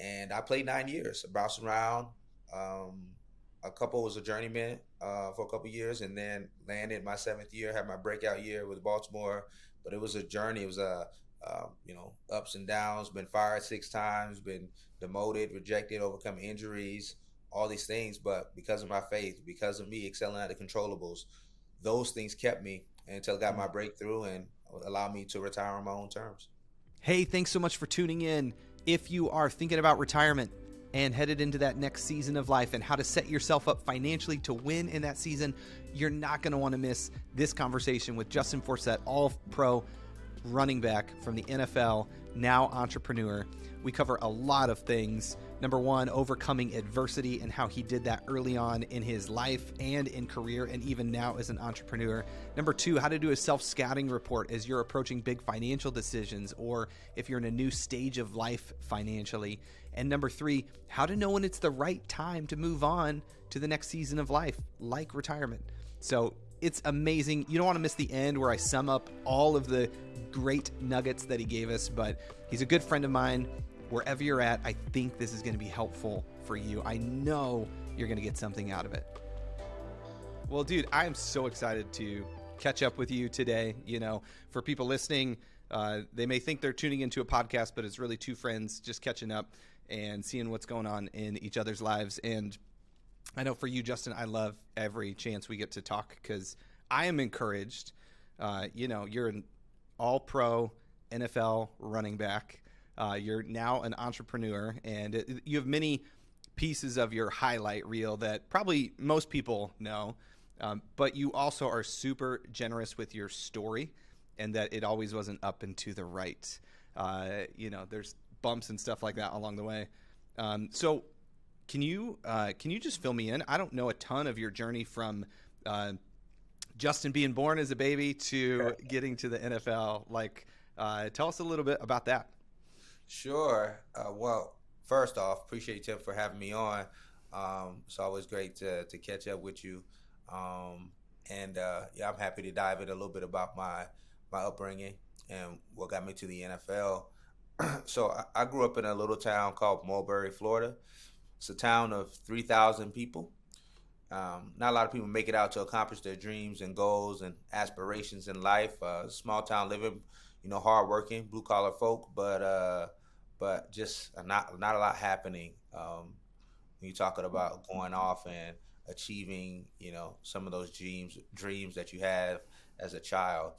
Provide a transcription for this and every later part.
And I played 9 years, bounced around. Um, a couple was a journeyman for a couple years, and then landed my seventh year. Had my breakout year with Baltimore, but it was a journey. It was a ups and downs. Been fired 6 times. Been demoted, rejected, overcome injuries, all these things. But because of my faith, because of me excelling at the controllables, those things kept me until I got my breakthrough and allowed me to retire on my own terms. Hey, thanks so much for tuning in. If you are thinking about retirement and headed into that next season of life and how to set yourself up financially to win in that season, you're not going to want to miss this conversation with Justin Forsett, all-pro running back from the NFL, now entrepreneur. We cover a lot of things. Number one, overcoming adversity and how he did that early on in his life and in career and even now as an entrepreneur. Number two, how to do a self-scouting report as you're approaching big financial decisions or if you're in a new stage of life financially. And number three, how to know when it's the right time to move on to the next season of life, like retirement. So it's amazing. You don't want to miss the end where I sum up all of the great nuggets that he gave us, but he's a good friend of mine. Wherever you're at, I think this is going to be helpful for you. I know you're going to get something out of it. Well, dude, I am so excited to catch up with you today. You know, for people listening, they may think they're tuning into a podcast, but it's really two friends just catching up and seeing what's going on in each other's lives. And I know for you, Justin, I love every chance we get to talk because I am encouraged. You're an all-pro NFL running back. You're now an entrepreneur, and you have many pieces of your highlight reel that probably most people know, but you also are super generous with your story and that it always wasn't up and to the right. There's bumps and stuff like that along the way. So can you just fill me in? I don't know a ton of your journey from Justin being born as a baby to getting to the NFL. Tell us a little bit about that. Sure. Well, first off, appreciate you, Tim, for having me on. It's always great to catch up with you. I'm happy to dive in a little bit about my upbringing and what got me to the NFL. So I grew up in a little town called Mulberry, Florida. It's a town of 3,000 people. Not a lot of people make it out to accomplish their dreams and goals and aspirations in life. Small town living, hardworking, blue collar folk, but just not a lot happening. When you're talking about going off and achieving, some of those dreams that you have as a child.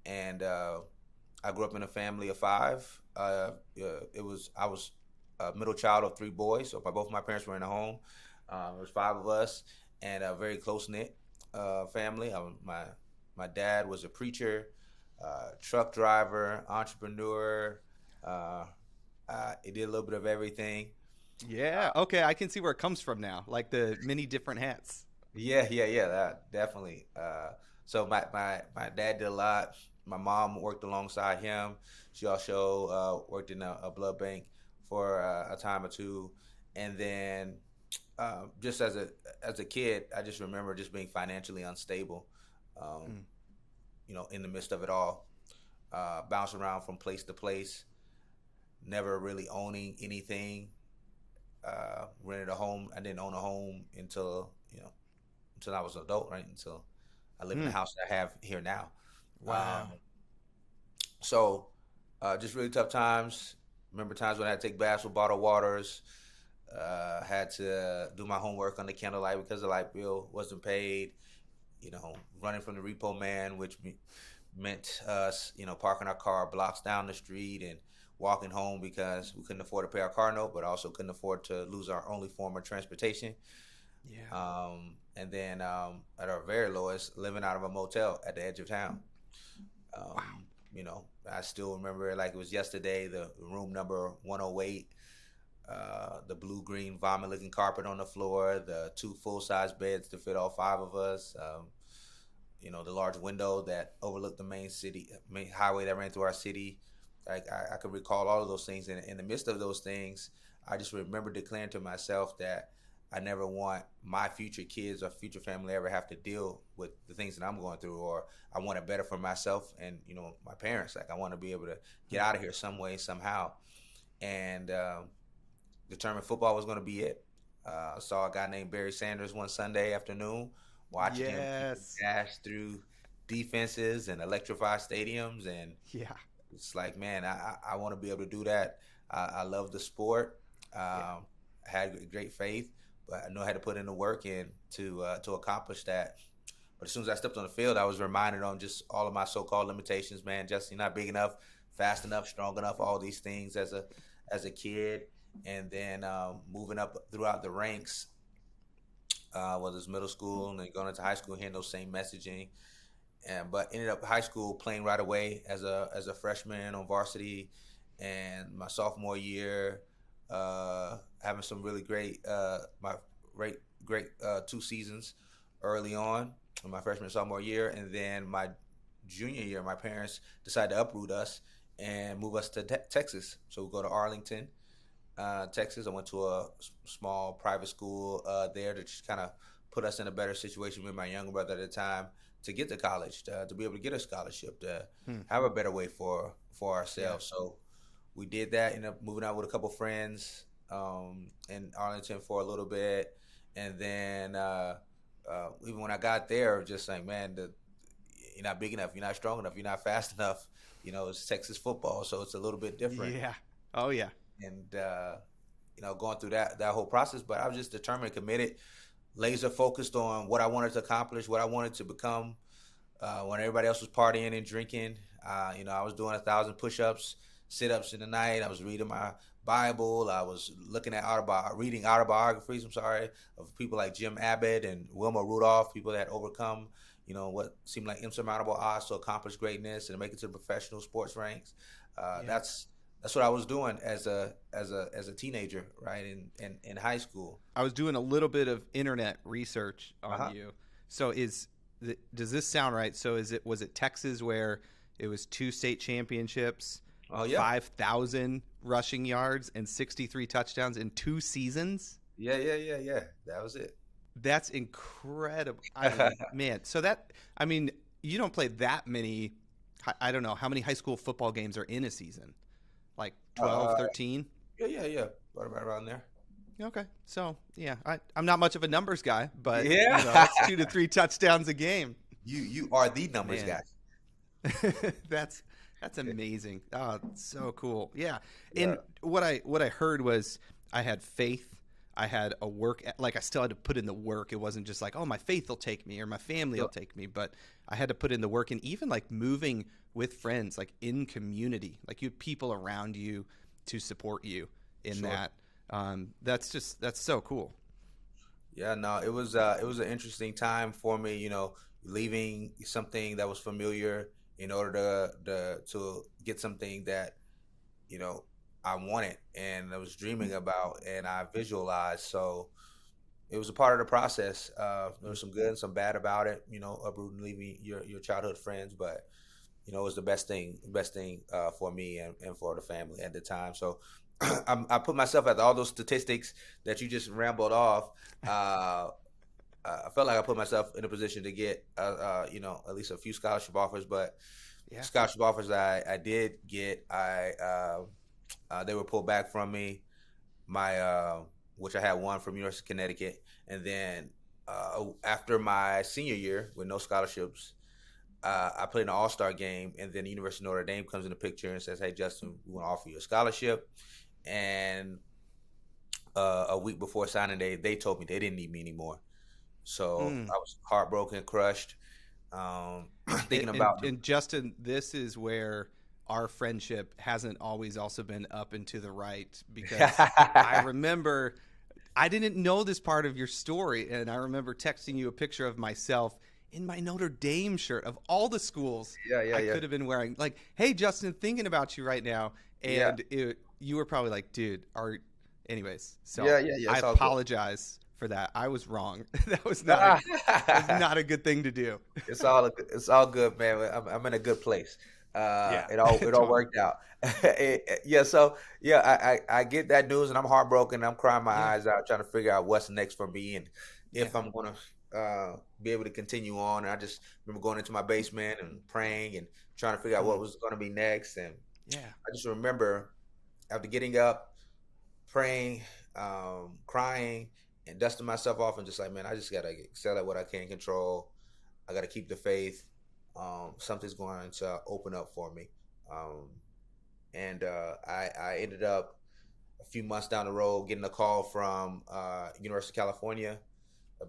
And I grew up in a family of five. I was a middle child of three boys, so both my parents were in the home. There was five of us, and a very close knit family. My dad was a preacher, truck driver, entrepreneur. He did a little bit of everything. Yeah. Okay. I can see where it comes from now, like the many different hats. Yeah. That definitely. So my dad did a lot. My mom worked alongside him. She also worked in a blood bank for a time or two, and then just as a kid, I just remember just being financially unstable. In the midst of it all, bouncing around from place to place, never really owning anything. Rented a home. I didn't own a home until I was an adult, right? Until I live in the house that I have here now. Wow. So just really tough times. Remember times when I had to take baths with bottled waters. Had to do my homework on the candlelight because the light bill wasn't paid. Running from the repo man, which meant us, parking our car blocks down the street and walking home because we couldn't afford to pay our car note, but also couldn't afford to lose our only form of transportation. Yeah. And then at our very lowest, living out of a motel at the edge of town. I still remember it like it was yesterday, the room number 108, the blue-green vomit-looking carpet on the floor, the 2 full-size beds to fit all 5 of us, the large window that overlooked the main highway that ran through our city. I could recall all of those things. And in the midst of those things, I just remember declaring to myself that I never want my future kids or future family ever have to deal with the things that I'm going through, or I want it better for myself and, my parents. I want to be able to get out of here some way, somehow. And determined football was going to be it. I saw a guy named Barry Sanders one Sunday afternoon, watching him Yes. dash through defenses and electrify stadiums, and Yeah. it's like, man, I want to be able to do that. I love the sport. Yeah. I had great faith, but I know I had to put in the work in to accomplish that. But as soon as I stepped on the field, I was reminded on just all of my so-called limitations. Man, just you're not big enough, fast enough, strong enough, all these things as a kid, and then moving up throughout the ranks, whether it's middle school and then going into high school, hearing those same messaging. But ended up high school playing right away as a freshman on varsity, and my sophomore year, having some really great my great 2 seasons early on in my freshman and sophomore year, and then my junior year, my parents decided to uproot us and move us to Texas. So we go to Arlington, Texas. I went to a small private school there to just kind of put us in a better situation with my younger brother at the time to get to college, to be able to get a scholarship, to have a better way for ourselves. Yeah. So we did that. Ended up moving out with a couple friends in Arlington for a little bit, and then even when I got there, just like, man, you're not big enough, you're not strong enough, you're not fast enough. It's Texas football, so it's a little bit different. Yeah. Oh yeah. And going through that whole process, but I was just determined, committed, laser focused on what I wanted to accomplish, what I wanted to become. When everybody else was partying and drinking, I was doing 1,000 push-ups, sit-ups in the night. I was reading my Bible. I was looking at reading autobiographies. Of people like Jim Abbott and Wilma Rudolph, people that had overcome, what seemed like insurmountable odds to accomplish greatness and make it to the professional sports ranks. Yeah. That's what I was doing as a teenager, right, in high school. I was doing a little bit of internet research on you. So does this sound right? So was it Texas where it was 2 state championships, Oh yeah, 5,000 rushing yards and 63 touchdowns in 2 seasons? yeah. That was it. That's incredible. Man, you don't play that many. I don't know how many high school football games are in a season, like 12, 13? Yeah. Right around there. Okay, so yeah, I'm not much of a numbers guy, but Yeah. it's 2 to 3 touchdowns a game. You are the numbers Man. guy. That's amazing. Oh, it's so cool. Yeah. Yeah. And what I heard was I had faith. I had a work, like I still had to put in the work. It wasn't just like, oh, my faith will take me or my family will take me, but I had to put in the work, and even like moving with friends, like in community, like you had people around you to support you in Sure. that. That's so cool. Yeah, no, it was an interesting time for me, leaving something that was familiar in order to get something that, I wanted and I was dreaming about and I visualized. So it was a part of the process. There was some good and some bad about it, uprooting, leaving your childhood friends, but it was the best thing for me and for the family at the time. So I put myself at all those statistics that you just rambled off. I felt like I put myself in a position to get, at least a few scholarship offers. But Yeah. scholarship offers I did get, they were pulled back from me. Which I had one from University of Connecticut, and then after my senior year with no scholarships, I played an all-star game, and then the University of Notre Dame comes in the picture and says, "Hey, Justin, we want to offer you a scholarship." And a week before signing day, they told me they didn't need me anymore. So I was heartbroken, crushed, thinking about. And Justin, this is where our friendship hasn't always also been up and to the right, because I remember I didn't know this part of your story, and I remember texting you a picture of myself in my Notre Dame shirt of all the schools I could have been wearing. Like, hey, Justin, thinking about you right now. And you were probably like, dude, anyways. So I apologize for that. I was wrong. That was not a good thing to do. It's all good, man. I'm in a good place. It all worked out. I get that news and I'm heartbroken. I'm crying my eyes out, trying to figure out what's next for me and if I'm gonna be able to continue on. And I just remember going into my basement and praying and trying to figure out what was going to be next. And I just remember after getting up, praying, crying, and dusting myself off, and just like, man, I just gotta excel at what I can control. I gotta keep the faith. Something's going to open up for me. Um, and I ended up a few months down the road getting a call from University of California,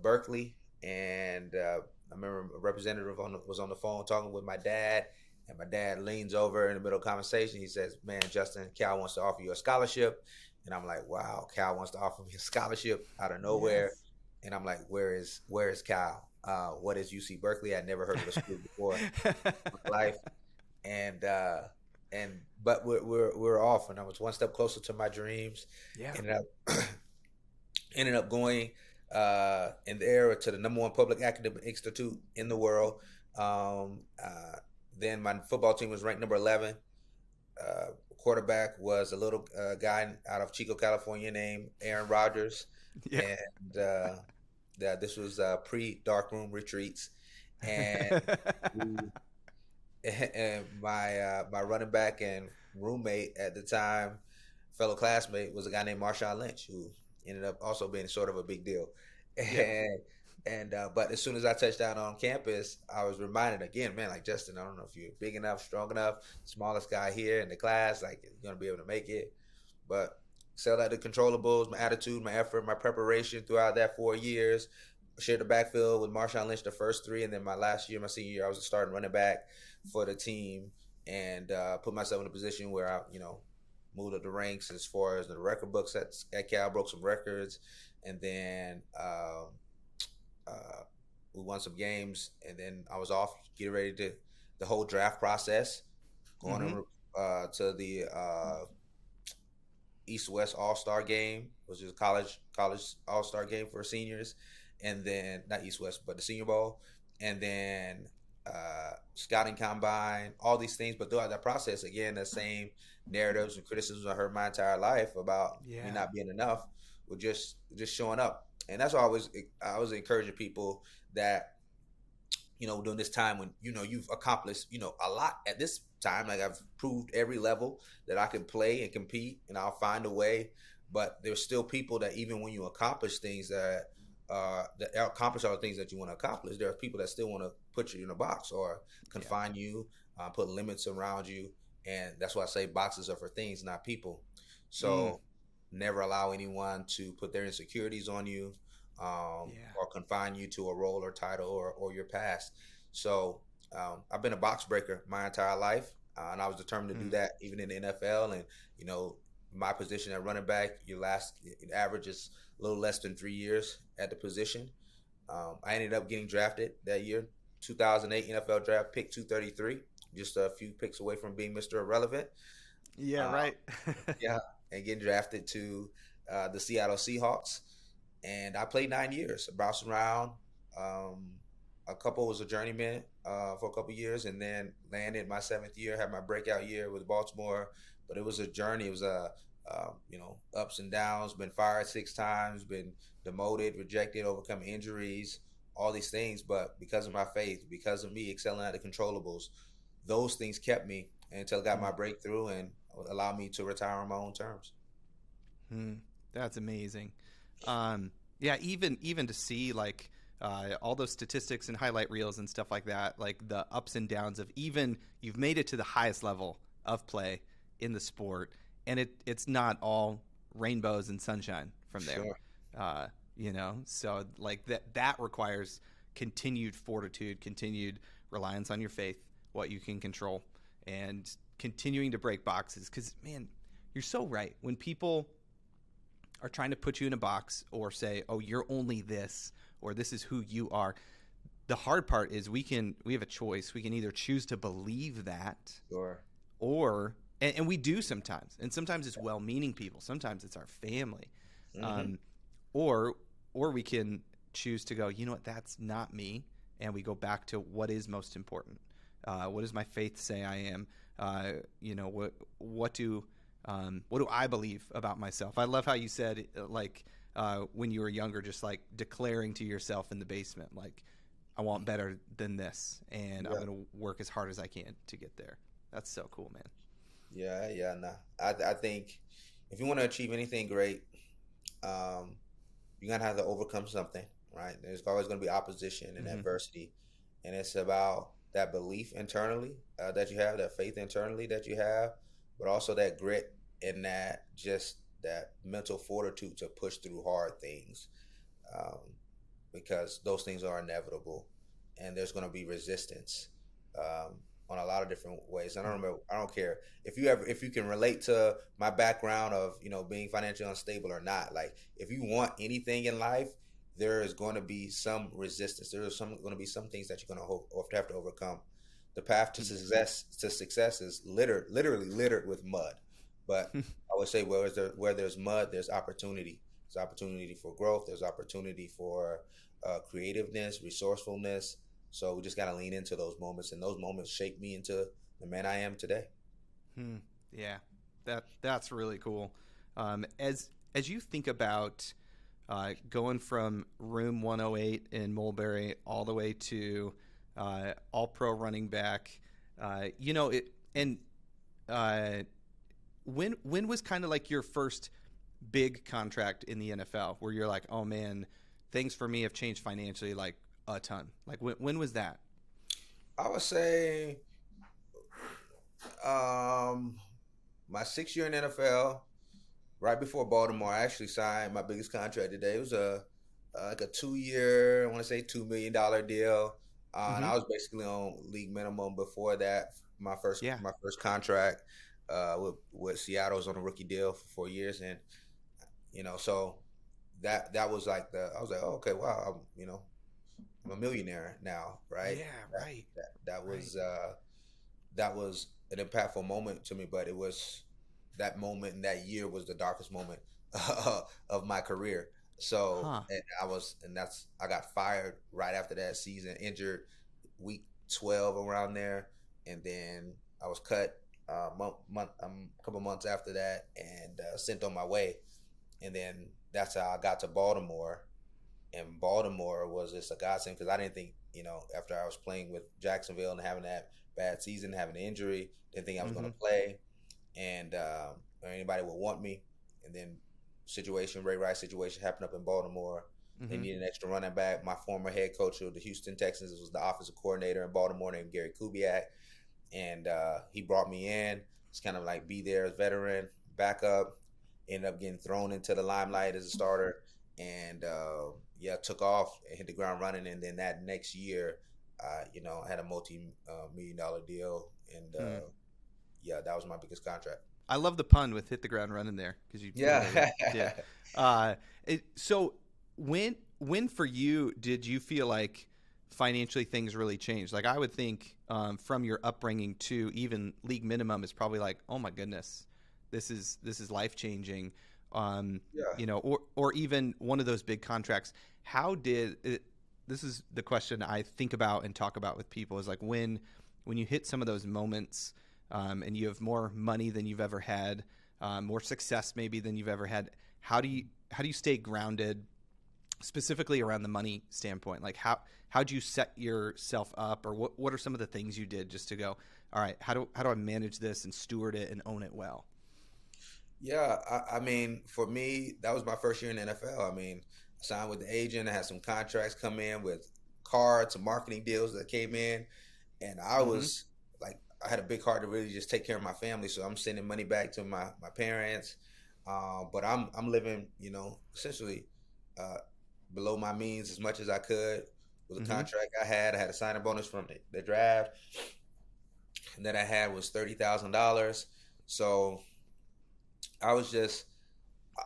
Berkeley, and I remember a representative was on the phone talking with my dad, and my dad leans over in the middle of the conversation. He says, "Man, Justin, Cal wants to offer you a scholarship." And I'm like, "Wow, Cal wants to offer me a scholarship out of nowhere." Yes. And I'm like, "Where is Cal? What is UC Berkeley? I'd never heard of the school before in my life." And but we're off, and I was one step closer to my dreams. Yeah. Ended up ended up going in the era to the number one public academic institute in the world. Then my football team was ranked number 11. Quarterback was a little guy out of Chico, California, named Aaron Rodgers, Yeah. and this was pre-dark room retreats, and we, and my running back and roommate at the time, fellow classmate, was a guy named Marshawn Lynch, who ended up also being sort of a big deal. Yeah. And but as soon as I touched down on campus, I was reminded again, man, like, Justin, I don't know if you're big enough, strong enough, smallest guy here in the class, like, you're gonna be able to make it. But excelled at the controllables, my attitude, my effort, my preparation throughout that 4 years. Shared the backfield with Marshawn Lynch the first three, and then my last year, my senior year, I was a starting running back for the team, and put myself in a position where I, moved up the ranks as far as the record books at Cal, broke some records, and then we won some games, and then I was off, getting ready to the whole draft process, going to the East-West All-Star game, which is a college All-Star game for seniors, and then not East-West, but the Senior Bowl, and then scouting combine, all these things. But throughout that process, again, the same narratives and criticisms I heard my entire life about me not being enough were just showing up. And that's why I was encouraging people that, during this time when, you've accomplished, a lot at this time. Like, I've proved every level that I can play and compete, and I'll find a way. But there's still people that even when you accomplish things that accomplish all the things that you want to accomplish, there are people that still want to put you in a box or confine you, put limits around you. And that's why I say boxes are for things, not people. So never allow anyone to put their insecurities on you, or confine you to a role or title or your past. So I've been a box breaker my entire life, and I was determined to do that even in the NFL. And my position at running back, average is a little less than 3 years at the position. I ended up getting drafted that year, 2008 NFL draft, pick 233, just a few picks away from being Mr. Irrelevant. Yeah, right. Yeah, and getting drafted to the Seattle Seahawks. And I played 9 years, bounced around. A couple was a journeyman for a couple years, and then landed my 7th year, had my breakout year with Baltimore. But it was a journey. It was ups and downs, been fired 6 times, been demoted, rejected, overcome injuries, all these things. But because of my faith, because of me excelling at the controllables, those things kept me until I got my breakthrough and allowed me to retire on my own terms. That's amazing. Even to see like all those statistics and highlight reels and stuff like that, like the ups and downs of even you've made it to the highest level of play in the sport, and it's not all rainbows and sunshine from there. Sure. So like that requires continued fortitude, continued reliance on your faith, what you can control, and continuing to break boxes. Because, man, you're so right. When people are trying to put you in a box or say, oh, you're only this, or this is who you are, the hard part is we have a choice. We can either choose to believe that, Sure. or and we do sometimes, and sometimes it's well-meaning people, sometimes it's our family, or we can choose to go, you know what, that's not me, and we go back to what is most important. What does my faith say I am? What do I believe about myself? I love how you said, when you were younger, just like declaring to yourself in the basement, like, I want better than this, and I'm going to work as hard as I can to get there. That's so cool, man. Yeah. No, I think, if you want to achieve anything great, um, you're gonna have to overcome something, right? There's always gonna be opposition and Mm-hmm. adversity, and it's about that belief internally that you have, that faith internally that you have, but also that grit and that mental fortitude to push through hard things, um, because those things are inevitable, and there's going to be resistance on a lot of different ways. I don't care if you can relate to my background of being financially unstable or not. Like if you want anything in life, there is going to be some resistance. There is going to be some things that you're going to have to overcome. The path to success is literally littered with mud. But I would say where there's mud, there's opportunity. There's opportunity for growth. There's opportunity for creativeness, resourcefulness. So we just got to lean into those moments, and those moments shape me into the man I am today. Hmm. Yeah, that's really cool. As you think about going from room 108 in Mulberry all the way to all pro running back, and when was kind of like your first big contract in the NFL where you're like, oh man, things for me have changed financially like a ton? Like when was that? I would say um, my 6 year in NFL, right before Baltimore, I actually signed my biggest contract today. It was like a 2 year, I want to say $2 million deal, and Mm-hmm. I was basically on league minimum before that. Yeah. My first contract with Seattle was on a rookie deal for 4 years, and so that was like I was like, oh, okay, wow, I'm a millionaire now, right? Yeah. That Right. that Right. that was an impactful moment to me, but it was that moment and that year was the darkest moment of my career. So, Huh. I got fired right after that season, injured week 12 around there, and then I was cut a couple months after that and sent on my way, and then that's how I got to Baltimore. And Baltimore was just a godsend because I didn't think, after I was playing with Jacksonville and having that bad season, having an injury, didn't think I was going Mm-hmm. to play, and or anybody would want me. And then Ray Rice situation happened up in Baltimore. They Mm-hmm. needed an extra running back. My former head coach of the Houston Texans was the offensive coordinator in Baltimore named Gary Kubiak, and he brought me in. It's kind of like be there as veteran, backup. Ended up getting thrown into the limelight as a starter, and yeah, took off and hit the ground running. And then that next year, I had a multi-million dollar deal, and Hmm. yeah, that was my biggest contract. I love the pun with hit the ground running there because you totally Yeah. did. So when for you did you feel like financially things really changed? Like I would think from your upbringing to even league minimum is probably like, oh my goodness, this is life changing. Yeah. Or even one of those big contracts. How did it, this is the question I think about and talk about with people is like when you hit some of those moments and you have more money than you've ever had, more success maybe than you've ever had. How do you stay grounded, specifically around the money standpoint? Like how do you set yourself up, or what are some of the things you did just to go, all right, how do I manage this and steward it and own it well? Yeah, I mean, for me, that was my first year in the NFL. I mean, I signed with the agent. I had some contracts come in with cards, some marketing deals that came in, and I Mm-hmm. was like, I had a big heart to really just take care of my family. So I'm sending money back to my parents, but I'm living, essentially uh, below my means as much as I could with the Mm-hmm. contract I had. I had a signing bonus from the draft that I had was $30,000. So I was just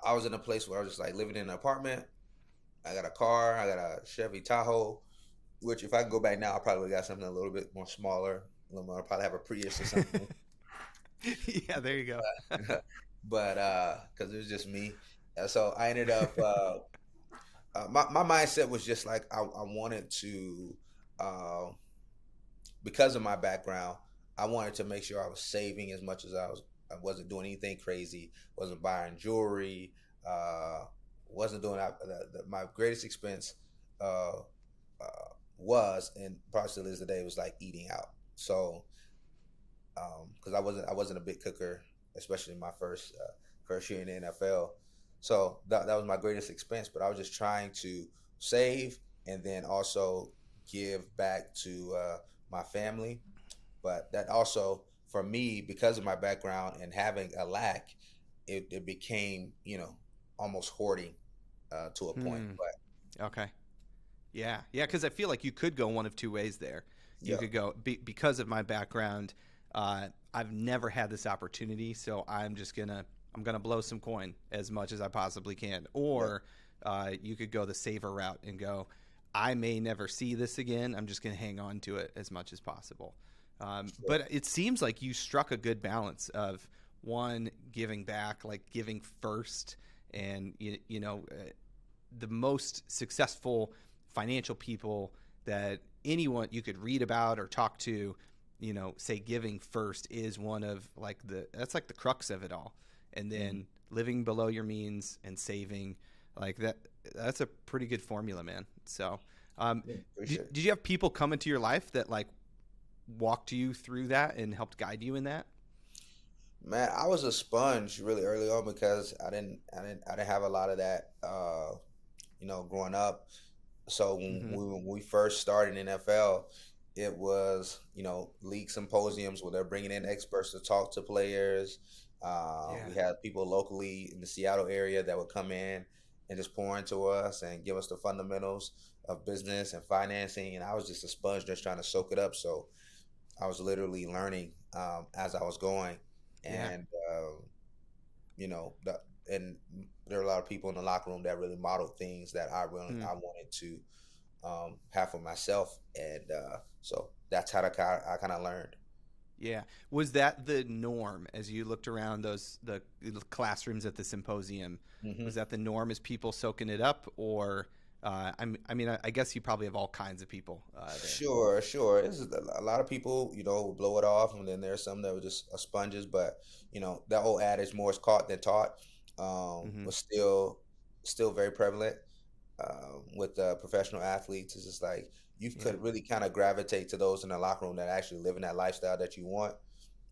I was in a place where I was just like living in an apartment. I got a car. I got a Chevy Tahoe, which if I can go back now, I probably would got something a little bit more smaller. A little more, I'd probably have a Prius or something. Yeah, there you go. But because it was just me, so I ended up. My mindset was just like I wanted to, uh, because of my background, I wanted to make sure I was saving as much as I was. I wasn't doing anything crazy. Wasn't buying jewelry. Uh, wasn't doing my greatest expense. Uh, was and probably still is today was like eating out. So because I wasn't a big cooker, especially my first year in the NFL. So that was my greatest expense. But I was just trying to save and then also give back to my family. But that also, for me, because of my background and having a lack, it became, almost hoarding to a point. Hmm. But Okay. Yeah. Yeah. Because I feel like you could go one of two ways there. You yeah, could go because of my background. I've never had this opportunity, so I'm gonna blow some coin as much as I possibly can. yeah, Or you could go the saver route and go, I may never see this again. I'm just gonna hang on to it as much as possible. sure. But it seems like you struck a good balance of one giving back, like giving first, and the most successful financial people that anyone you could read about or talk to, say giving first is one of that's like the crux of it all. And Mhm. then living below your means and saving like that's a pretty good formula, man. So, Yeah, did, appreciate it. did you have people come into your life that like walked you through that and helped guide you in that? Man, I was a sponge really early on because I didn't have a lot of that, growing up. So Mm-hmm. when we first started in NFL, it was, league symposiums where they're bringing in experts to talk to players. Yeah. We had people locally in the Seattle area that would come in and just pour into us and give us the fundamentals of business and financing. And I was just a sponge just trying to soak it up. So I was literally learning as I was going. Yeah. And, you know, the, and there are a lot of people in the locker room that really modeled things that Hmm. I wanted to have for myself, and so that's how I kind of learned. Yeah. Was that the norm as you looked around the classrooms at the symposium? Hmm. Was that the norm as people soaking it up, or I guess you probably have all kinds of people there. Sure, sure. It's a lot of people, would blow it off, and then there's some that were just sponges. But that old adage, "more is caught than taught," Hmm. was still very prevalent with professional athletes. It's just like you Yeah. could really kind of gravitate to those in the locker room that actually live in that lifestyle that you want,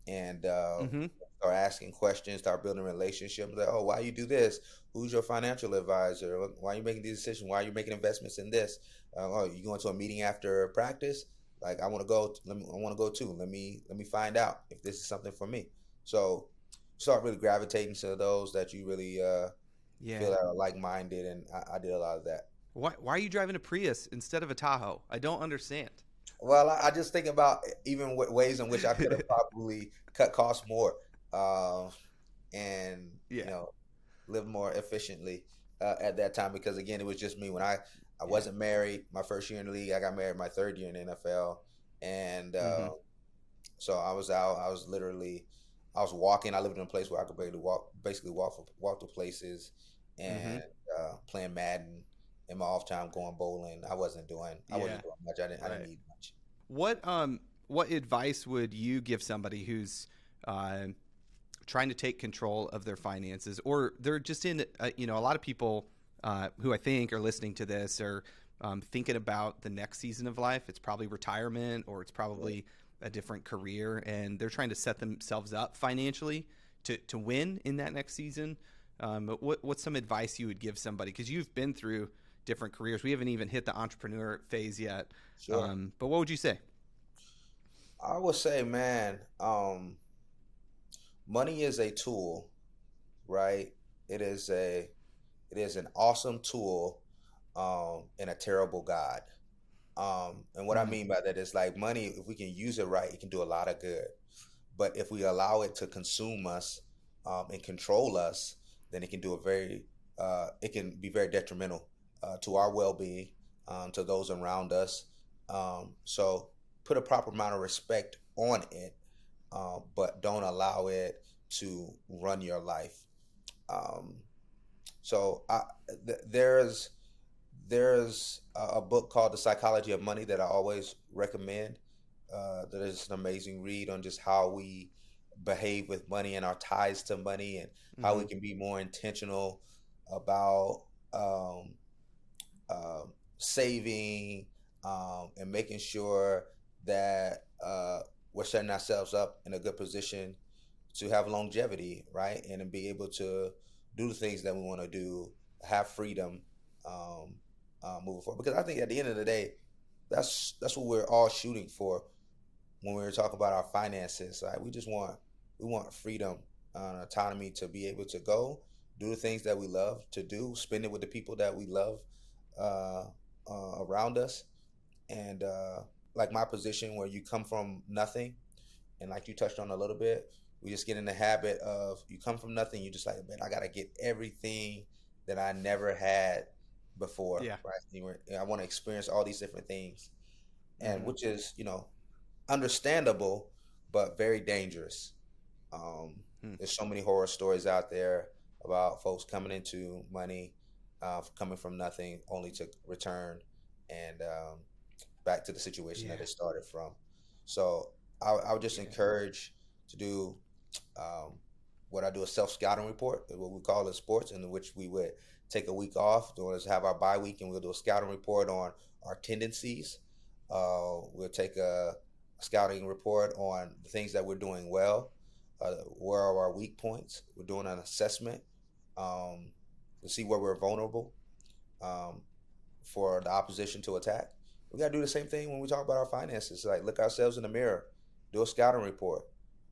and Hmm. start asking questions, start building relationships. Like, oh, why you do this? Who's your financial advisor? Why are you making these decisions? Why are you making investments in this? Oh, you going to a meeting after practice? Like, I want to go. I want to go too. Let me find out if this is something for me. So, start really gravitating to those that you really feel Yeah. that are like minded, and I did a lot of that. Why are you driving a Prius instead of a Tahoe? I don't understand. Well, I just think about even ways in which I could have probably cut costs more, uh, and Yeah. live more efficiently at that time. Because again, it was just me when I Yeah. wasn't married my first year in the league. I got married my third year in the NFL, and Hmm. so I was out. I was walking. I lived in a place where I could basically walk to places, Hmm. and playing Madden in my off time, going bowling. I Yeah. wasn't doing much. I didn't Right. need much. What advice would you give somebody who's uh, trying to take control of their finances, or they're just in a lot of people who I think are listening to this are thinking about the next season of life. It's probably retirement, or it's Right. probably a different career, and they're trying to set themselves up financially to win in that next season. But what's some advice you would give somebody, because you've been through different careers? We haven't even hit the entrepreneur phase yet. Sure. But what would you say? I would say, man, money is a tool, right? It is a it is an awesome tool, and a terrible God. And what I Mm, mean by that is like money, if we can use it right, it can do a lot of good. But if we allow it to consume us, and control us, then it can be very detrimental to our well-being, to those around us. So put a proper amount of respect on it, but don't allow it to run your life. Um, so there's a book called The Psychology of Money that I always recommend. That is an amazing read on just how we behave with money and our ties to money, and how we hmm. can be more intentional about saving, and making sure that we're setting ourselves up in a good position to have longevity, right? And to be able to do the things that we want to do, have freedom, um, moving forward. Because I think at the end of the day, that's what we're all shooting for when we were talking about our finances. Right? We want freedom, autonomy to be able to go do the things that we love to do, spend it with the people that we love uh, around us, and like my position where you come from nothing, and like you touched on a little bit, we just get in the habit of you come from nothing, you just like, man, I gotta get everything that I never had before, Yeah. right? I want to experience all these different things, and Hmm. which is, understandable, but very dangerous. Um, Hmm. there's so many horror stories out there about folks coming into money, coming from nothing, only to return and back to the situation that Yeah. they started from. So I would just Yeah. encourage to do um, what I do, a self scouting report, what we call it sports, in which we would take a week off, have our bye week, and we'll do a scouting report on our tendencies. We'll take a scouting report on the things that we're doing well, where are our weak points. We're doing an assessment um, to see where we're vulnerable, um, for the opposition to attack. We got to do the same thing when we talk about our finances. Like, look ourselves in the mirror, do a scouting report.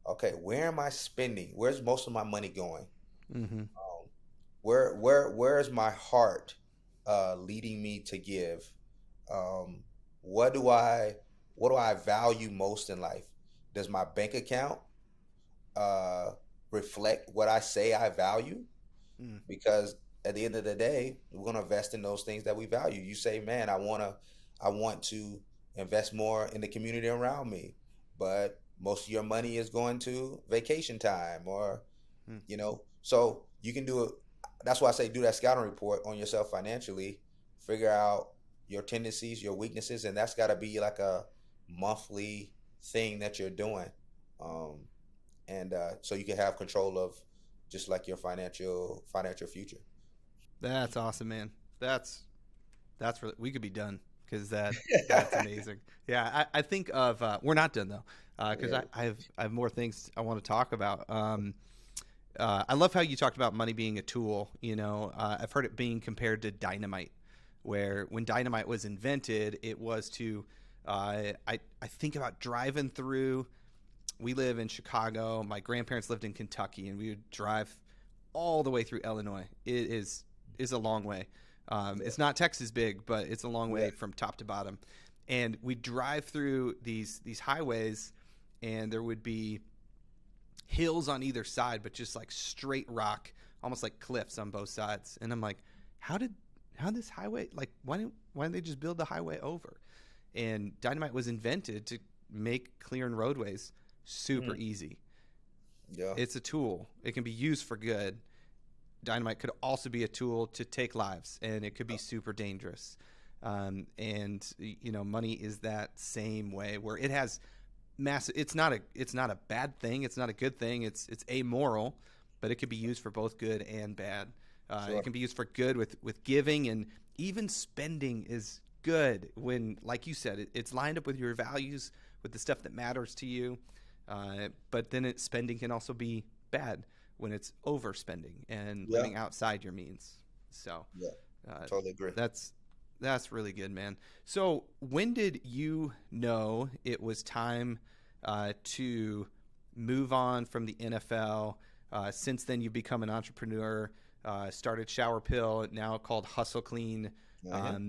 Okay, where am I spending? Where's most of my money going? Hmm. Um, where is my heart leading me to give? Um, what do I what do I value most in life? Does my bank account uh, reflect what I say I value? Mm. Because at the end of the day, we're going to invest in those things that we value. You say, man, I want to invest more in the community around me, but most of your money is going to vacation time, or Mm. so you can do it. That's why I say do that scouting report on yourself financially, figure out your tendencies, your weaknesses, and that's got to be like a monthly thing that you're doing. Um, and so you can have control of just like your financial future. That's awesome, man. That's that's really, we could be done because that's amazing. Yeah, I think of we're not done though because Yeah. I have more things I want to talk about. I love how you talked about money being a tool. I've heard it being compared to dynamite, where when dynamite was invented, it was to I think about driving through. We live in Chicago. My grandparents lived in Kentucky, and we would drive all the way through Illinois. It is a long way. Yeah. It's not Texas big, but it's a long Yeah. way from top to bottom. And we drive through these highways, and there would be hills on either side, but just like straight rock, almost like cliffs on both sides. And I'm like, how did this highway, like why didn't they just build the highway over? And dynamite was invented to make clearing roadways super Mm. easy. Yeah. It's a tool. It can be used for good. Dynamite could also be a tool to take lives, and it could be super dangerous. And money is that same way, where it has massive. It's not a bad thing. It's not a good thing. It's amoral, but it could be used for both good and bad. It Sure. can be used for good with giving, and even spending is good when, like you said, it's lined up with your values, with the stuff that matters to you. But then spending can also be bad when it's overspending and Yeah. living outside your means. So Yeah. uh, Totally agree. that's really good, man. So when did you know it was time to move on from the NFL? Since then, you've become an entrepreneur. Started Shower Pill, now called Hustle Clean. Uh-huh.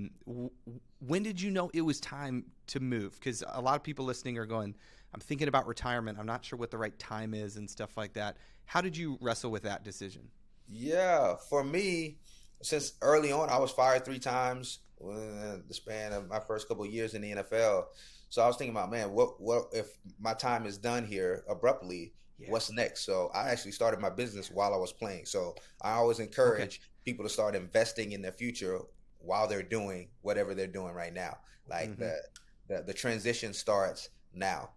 When did you know it was time to move? Because a lot of people listening are going, I'm thinking about retirement. I'm not sure what the right time is and stuff like that. How did you wrestle with that decision? Yeah, for me, since early on, I was fired 3 times within the span of my first couple of years in the NFL. So I was thinking about, man, what if my time is done here abruptly? Yeah. What's next? So I actually started my business while I was playing. So I always Okay. encourage people to start investing in their future while they're doing whatever they're doing right now. Like Mm-hmm. the transition starts now.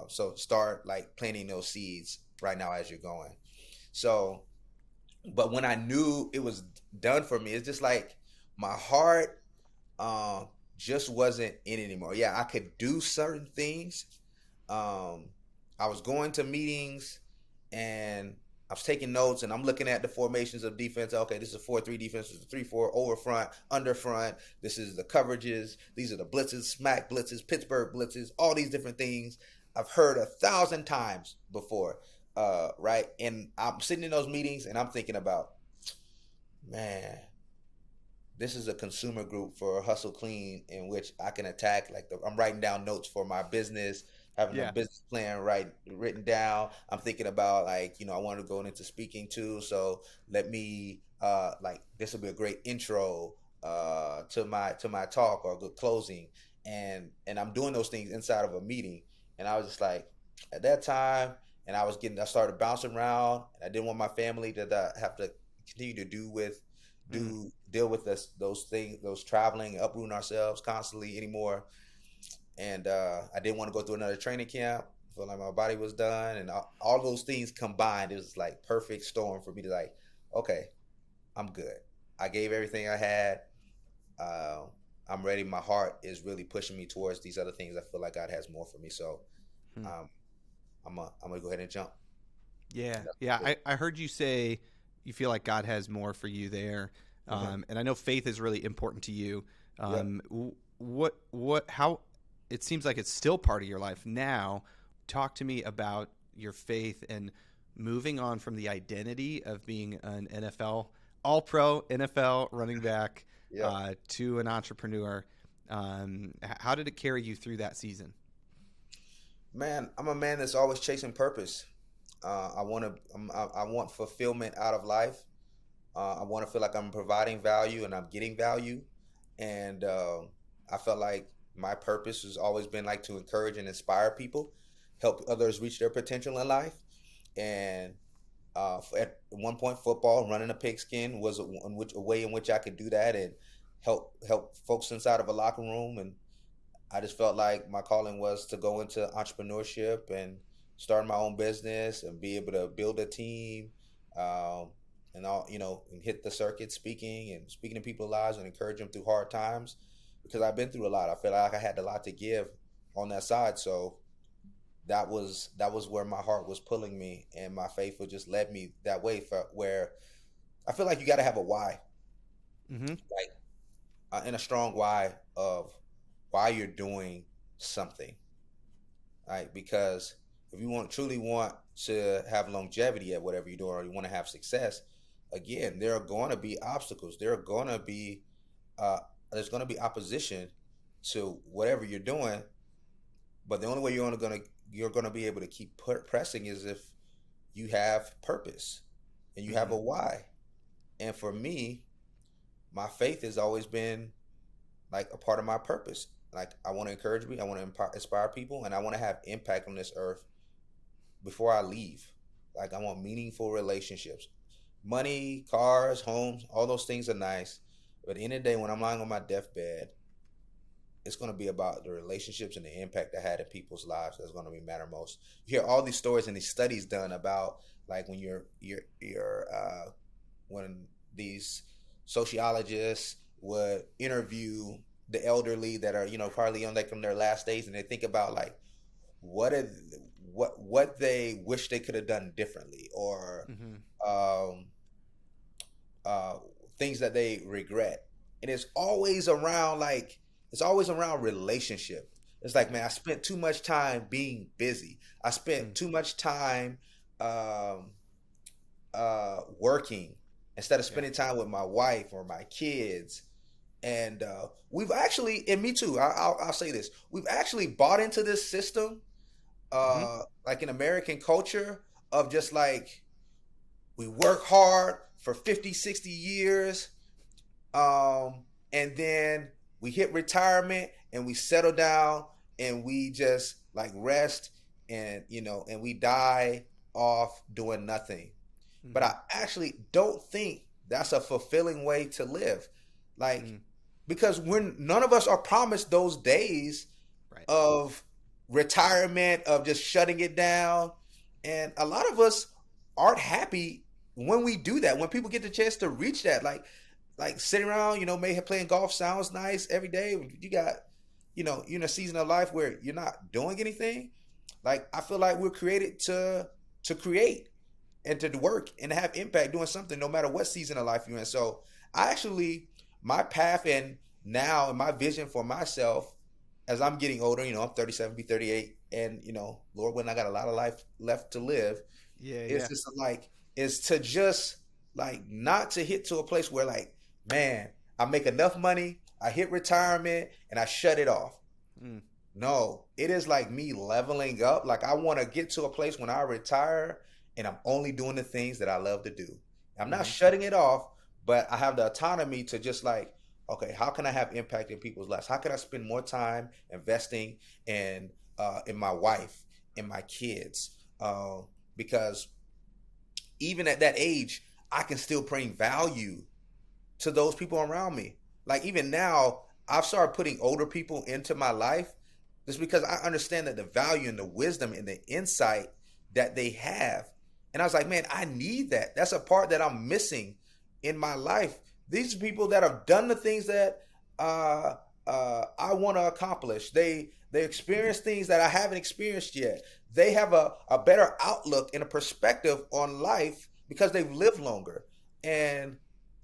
So start like planting those seeds right now as you're going. So but when I knew it was done for me, it's just like my heart just wasn't in it anymore. Yeah, I could do certain things. Um, I was going to meetings and I was taking notes, and I'm looking at the formations of defense. Okay, this is a 4-3 defense. This is a 3-4 over front, under front. This is the coverages. These are the blitzes, smack blitzes, Pittsburgh blitzes, all these different things I've heard 1,000 times before, right? And I'm sitting in those meetings, and I'm thinking about, man, this is a consumer group for Hustle Clean in which I can attack. Like I'm writing down notes for my business, having a business plan written down. I'm thinking about like, I want to go into speaking too. So let me like this will be a great intro to my talk or a good closing. And I'm doing those things inside of a meeting. And I was just like, at that time, and I started bouncing around, and I didn't want my family to have to continue to deal with those things, those traveling, uprooting ourselves constantly anymore. And I didn't want to go through another training camp. I felt like my body was done, and all those things combined, it was like perfect storm for me to like, okay, I'm good. I gave everything I had. I'm ready. My heart is really pushing me towards these other things. I feel like God has more for me. So I'm gonna go ahead and jump. Yeah. I heard you say you feel like God has more for you there. And I know faith is really important to you. How it seems like it's still part of your life now. Talk to me about your faith and moving on from the identity of being an NFL, all-pro NFL running back to an entrepreneur. How did it carry you through that season? Man, I'm a man that's always chasing purpose. I want fulfillment out of life. I want to feel like I'm providing value and I'm getting value. And I felt like my purpose has always been like to encourage and inspire people, help others reach their potential in life. And at one point, football, running a pigskin was a way in which I could do that and help folks inside of a locker room. And I just felt like my calling was to go into entrepreneurship and start my own business and be able to build a team, and all, and hit the circuit speaking to people's lives and encourage them through hard times, because I've been through a lot. I feel like I had a lot to give on that side. So that was where my heart was pulling me, and my faith would just led me that way, for where I feel like you got to have a why, like and a strong why of why you're doing something, right? Because if you truly want to have longevity at whatever you're doing, or you want to have success, again, there are going to be obstacles. There's going to be opposition to whatever you're doing. But the only way you're going to be able to keep pressing is if you have purpose and you have a why. And for me, my faith has always been like a part of my purpose. Like I want to encourage me, I want to inspire people, and I want to have impact on this earth before I leave. Like I want meaningful relationships. Money, cars, homes, all those things are nice. But at the end of the day, when I'm lying on my deathbed, it's going to be about the relationships and the impact I had in people's lives that's going to matter most. You hear all these stories and these studies done about like when when these sociologists would interview the elderly that are, probably on like from their last days, and they think about like what they wish they could have done differently, or things that they regret. And it's always around relationship. It's like, man, I spent too much time being busy. I spent too much time working instead of spending time with my wife or my kids. And we've actually, and me too, I'll say this, we've actually bought into this system, like in American culture, of just like, we work hard for 50, 60 years, and then we hit retirement and we settle down and we just like rest, and and we die off doing nothing. But I actually don't think that's a fulfilling way to live. Like, because none of us are promised those days of retirement, of just shutting it down. And a lot of us aren't happy when we do that, when people get the chance to reach that. Like sitting around, maybe playing golf sounds nice every day. You got, you're in a season of life where you're not doing anything. Like, I feel like we're created to create. and to work and have impact doing something no matter what season of life you're in. So I actually, my path and now and my vision for myself as I'm getting older, I'm 37, be 38, and Lord willing, I got a lot of life left to live. Yeah, It's yeah. just like, is to just like not to hit to a place where like, man, I make enough money, I hit retirement and I shut it off. Mm, No, it is like me leveling up. Like I want to get to a place when I retire and I'm only doing the things that I love to do. I'm not hmm shutting it off, but I have the autonomy to just like, okay, how can I have impact in people's lives? How can I spend more time investing in my wife, in my kids? Because even at that age, I can still bring value to those people around me. Like even now, I've started putting older people into my life just because I understand that the value and the wisdom and the insight that they have. And I was like, man, I need that. That's a part that I'm missing in my life. These are people that have done the things that I want to accomplish. They experience things that I haven't experienced yet. They have a better outlook and a perspective on life because they've lived longer. And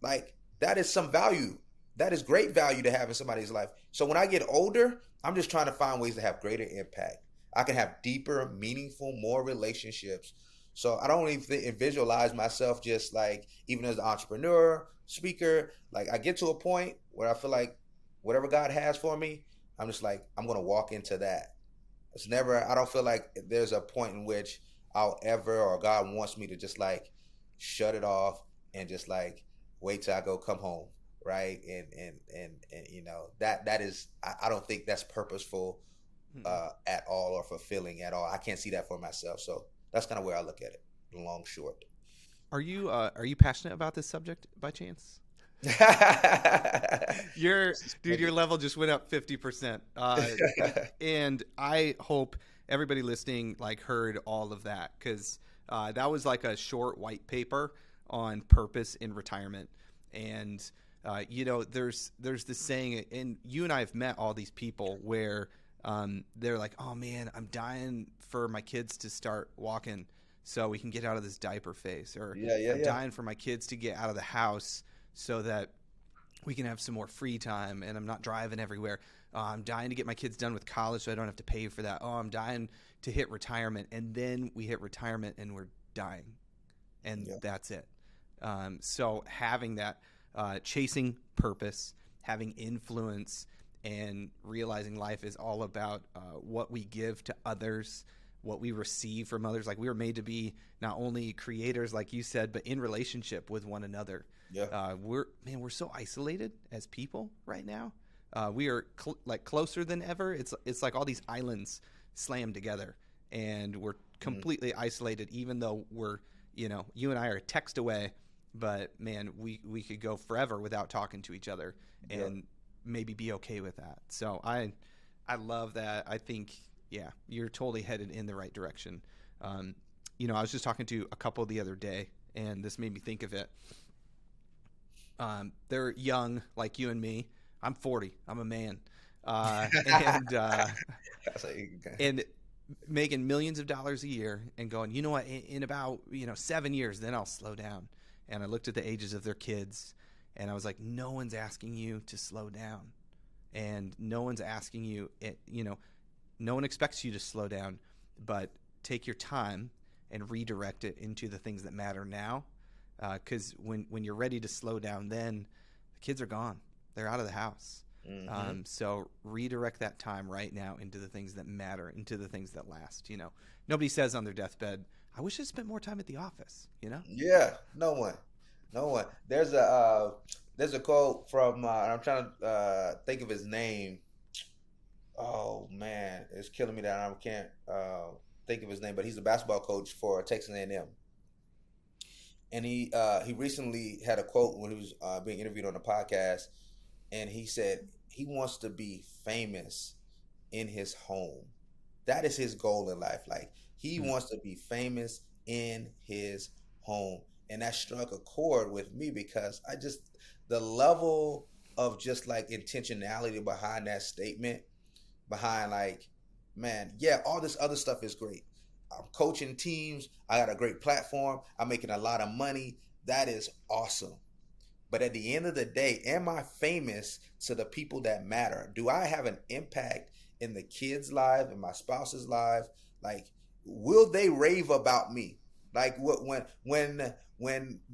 like that is some value. That is great value to have in somebody's life. So when I get older, I'm just trying to find ways to have greater impact. I can have deeper, meaningful, more relationships. So I don't even visualize myself just like, even as an entrepreneur, speaker, like I get to a point where I feel like whatever God has for me, I'm just like, I'm going to walk into that. I don't feel like there's a point in which I'll ever, or God wants me to just like shut it off and just like wait till I go come home. Right. And that is, I don't think that's purposeful mm. at all or fulfilling at all. I can't see that for myself. So that's kind of where I look at it, long, short. Are you passionate about this subject by chance? Your level just went up 50%. And I hope everybody listening like heard all of that, because that was like a short white paper on purpose in retirement. And there's this saying, and you and I have met all these people where they're like, oh man, I'm dying for my kids to start walking so we can get out of this diaper phase, or I'm Yeah. dying for my kids to get out of the house so that we can have some more free time and I'm not driving everywhere. I'm dying to get my kids done with college so I don't have to pay for that. Oh, I'm dying to hit retirement. And then we hit retirement and we're dying. And that's it. So having that, chasing purpose, having influence, and realizing life is all about what we give to others, what we receive from others. Like we were made to be not only creators, like you said, but in relationship with one another. Yeah. We're so isolated as people right now. We are closer than ever. It's like all these islands slammed together, and we're completely isolated. Even though we're, you and I are a text away, but man, we could go forever without talking to each other, and maybe be okay with that. So I love that. I think you're totally headed in the right direction. I was just talking to a couple the other day, and this made me think of it. They're young, like you and me. I'm 40. I'm a man, and making millions of dollars a year, and going, you know what? In about 7 years, then I'll slow down. And I looked at the ages of their kids, and I was like, no one's asking you to slow down, and no one's asking you. No one expects you to slow down, but take your time and redirect it into the things that matter now. Because when you're ready to slow down, then the kids are gone. They're out of the house. Mm-hmm. So redirect that time right now into the things that matter, into the things that last. Nobody says on their deathbed, I wish I spent more time at the office. Yeah, no one. There's a quote from I'm trying to think of his name. Oh man, it's killing me that I can't think of his name, but he's a basketball coach for Texas A&M. And he recently had a quote when he was being interviewed on a podcast, and he said he wants to be famous in his home. That is his goal in life. Like he wants to be famous in his home, and that struck a chord with me because the level of just like intentionality behind that statement, behind like, man, all this other stuff is great. I'm coaching teams. I got a great platform. I'm making a lot of money. That is awesome. But at the end of the day, am I famous to the people that matter? Do I have an impact in the kids' life, in my spouse's life? Like, will they rave about me? Like, when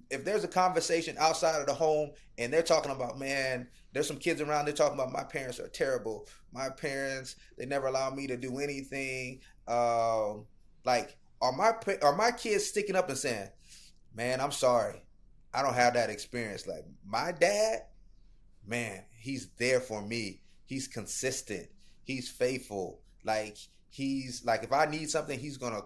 if there's a conversation outside of the home and they're talking about, man, there's some kids around, they're talking about my parents are terrible. My parents, they never allow me to do anything. Like, are my kids sticking up and saying, man, I'm sorry, I don't have that experience. Like my dad, man, he's there for me. He's consistent. He's faithful. Like he's like if I need something, he's gonna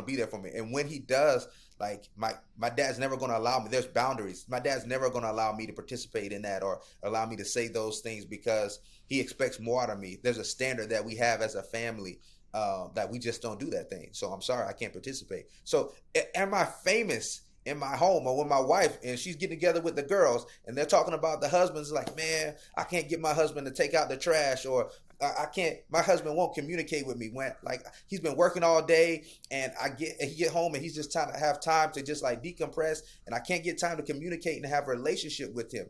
be there for me. And when he does, like my dad's never gonna allow me. There's boundaries. My dad's never gonna allow me to participate in that or allow me to say those things because he expects more out of me. There's a standard that we have as a family that we just don't do that thing. So I'm sorry, I can't participate. So am I famous in my home or with my wife and she's getting together with the girls and they're talking about the husbands like, man, I can't get my husband to take out the trash, or I can't, my husband won't communicate with me when like he's been working all day and he get home and he's just trying to have time to just like decompress and I can't get time to communicate and have a relationship with him.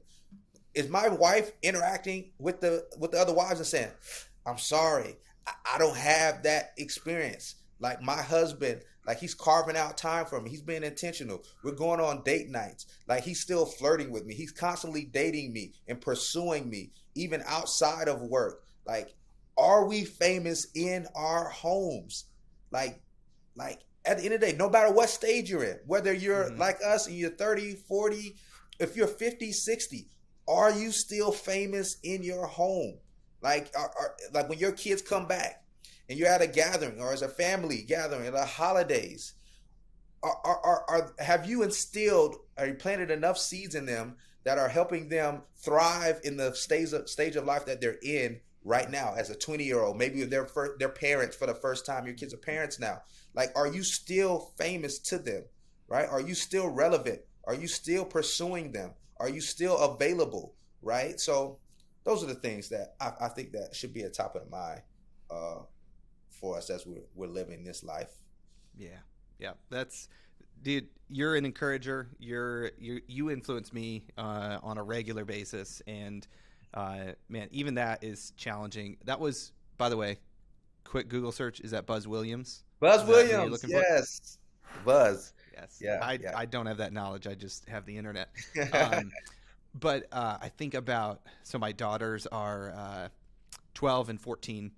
Is my wife interacting with the other wives and saying, I'm sorry, I don't have that experience? Like my husband, like he's carving out time for me. He's being intentional. We're going on date nights. Like he's still flirting with me. He's constantly dating me and pursuing me, even outside of work. Like, are we famous in our homes? Like at the end of the day, no matter what stage you're in, whether you're like us and you're 30, 40, if you're 50, 60, are you still famous in your home? Like, like when your kids come back, and you're at a gathering or as a family gathering at the holidays, have you planted enough seeds in them that are helping them thrive in the stage of life that they're in right now as a 20-year-old? Maybe they're parents for the first time. Your kids are parents now. Like, are you still famous to them, right? Are you still relevant? Are you still pursuing them? Are you still available, right? So those are the things that I think that should be at top of the mind for us as we're living this life. Yeah. That's, dude, you're an encourager. You influence me on a regular basis, and man, even that is challenging. That was, by the way, quick Google search. Is that Buzz Williams? Buzz Williams, yes. Buzz. Yes. Yeah. I don't have that knowledge. I just have the internet. But I think about, so my daughters are 12 and 14.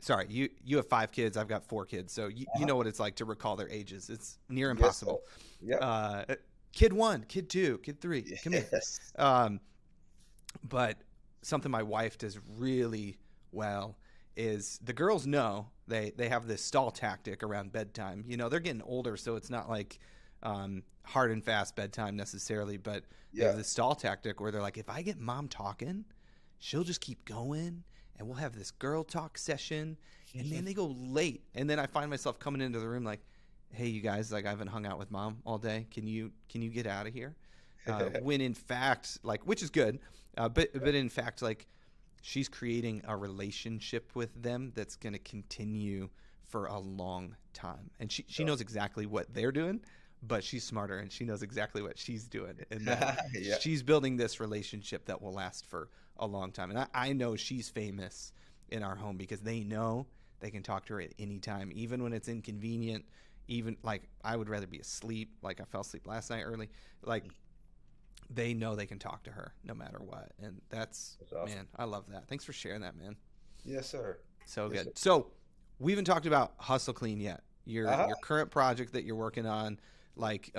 Sorry, you have 5 kids. I've got 4 kids. So you know what it's like to recall their ages. It's near impossible. Yes, yep. Kid 1, kid 2, kid 3. Come here. But something my wife does really well is the girls know they have this stall tactic around bedtime. You know, they're getting older, so it's not like hard and fast bedtime necessarily, but they have this stall tactic where they're like, if I get mom talking, she'll just keep going. And we'll have this girl talk session, and then they go late. And then I find myself coming into the room like, hey, you guys, like I haven't hung out with mom all day. Can you get out of here? When in fact, like, which is good. But in fact, like she's creating a relationship with them that's going to continue for a long time. And she knows exactly what they're doing, but she's smarter and she knows exactly what she's doing. And she's building this relationship that will last for a long time. And I know she's famous in our home because they know they can talk to her at any time, even when it's inconvenient. Even like I would rather be asleep. Like I fell asleep last night early. Like they know they can talk to her no matter what. And that's awesome. Man, I love that. Thanks for sharing that, man. Yes, sir. So yes, good. Sir. So we haven't talked about Hustle Clean yet. Your current project that you're working on. Like,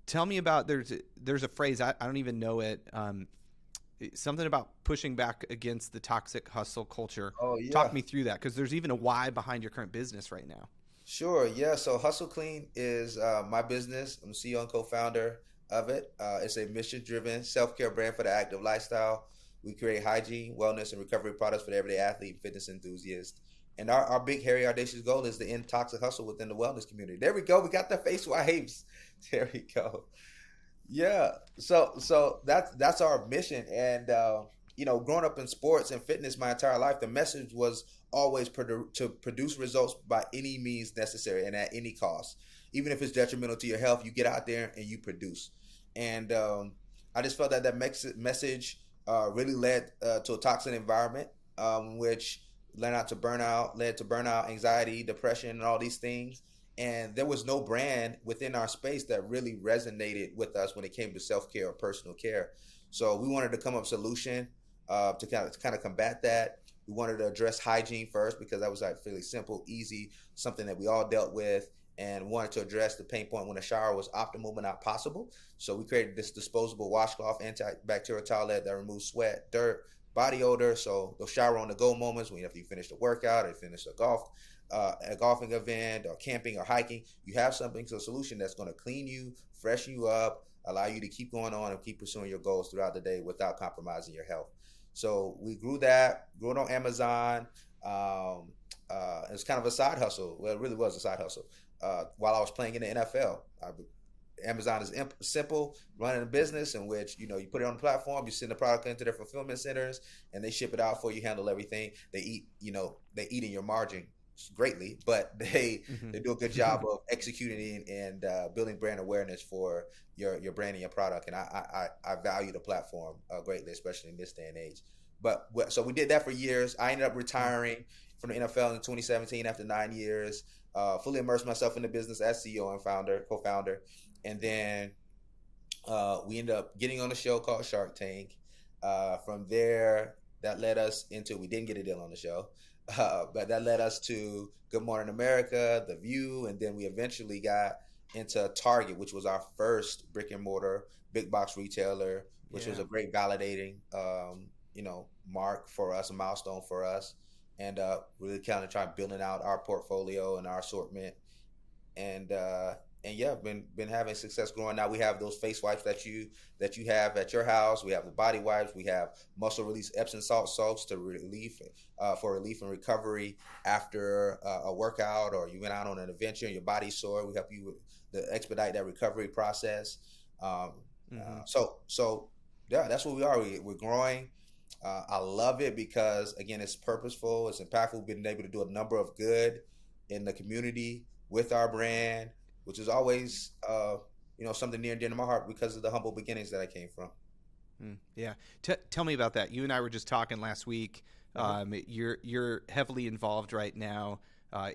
tell me about, there's a phrase, I don't even know it. Something about pushing back against the toxic hustle culture. Oh, yeah. Talk me through that, because there's even a why behind your current business right now. Sure. Yeah. So Hustle Clean is my business. I'm the CEO and co-founder of it. It's a mission-driven self-care brand for the active lifestyle. We create hygiene, wellness, and recovery products for the everyday athlete and fitness enthusiast. And our big, hairy, audacious goal is to end toxic hustle within the wellness community. There we go. We got the face waves. There we go. Yeah. So that's our mission. And growing up in sports and fitness my entire life, the message was always to produce results by any means necessary and at any cost. Even if it's detrimental to your health, you get out there and you produce. And I just felt that message really led to a toxic environment, which led to burnout, anxiety, depression, and all these things. And there was no brand within our space that really resonated with us when it came to self care or personal care. So we wanted to come up with a solution to kind of combat that. We wanted to address hygiene first because that was like fairly simple, easy, something that we all dealt with, and wanted to address the pain point when a shower was optimal but not possible. So we created this disposable washcloth antibacterial towelette that removes sweat, dirt, body odor. So those shower on the go moments when after you finish the workout or you finish a golfing event or camping or hiking, you have something, so a solution that's going to clean you, freshen you up, allow you to keep going on and keep pursuing your goals throughout the day without compromising your health. So we grew it on Amazon. It was kind of a side hustle. Well, it really was a side hustle. While I was playing in the NFL, Amazon is simple, running a business in which you put it on the platform, you send the product into their fulfillment centers, and they ship it out for you, handle everything. They eat in your margin greatly, but they do a good job of executing and building brand awareness for your brand and your product. And I value the platform greatly, especially in this day and age. But so we did that for years. I ended up retiring from the NFL in 2017 after 9 years. Fully immersed myself in the business as CEO and co-founder, and then we ended up getting on a show called Shark Tank. From there, that led us into, we didn't get a deal on the show, but that led us to Good Morning America, The View, and then we eventually got into Target, which was our first brick and mortar big box retailer, which was a great validating, mark for us, a milestone for us, and really kind of try building out our portfolio and our assortment, and been having success growing. Now we have those face wipes that you have at your house. We have the body wipes. We have muscle release Epsom salt salts to for relief and recovery after a workout, or you went out on an adventure and your body's sore. We help you expedite that recovery process. So that's what we are. We're growing. I love it because again, it's purposeful, it's impactful. We've been able to do a number of good in the community with our brand, which is always, something near and dear to my heart because of the humble beginnings that I came from. Tell me about that. You and I were just talking last week. You're heavily involved right now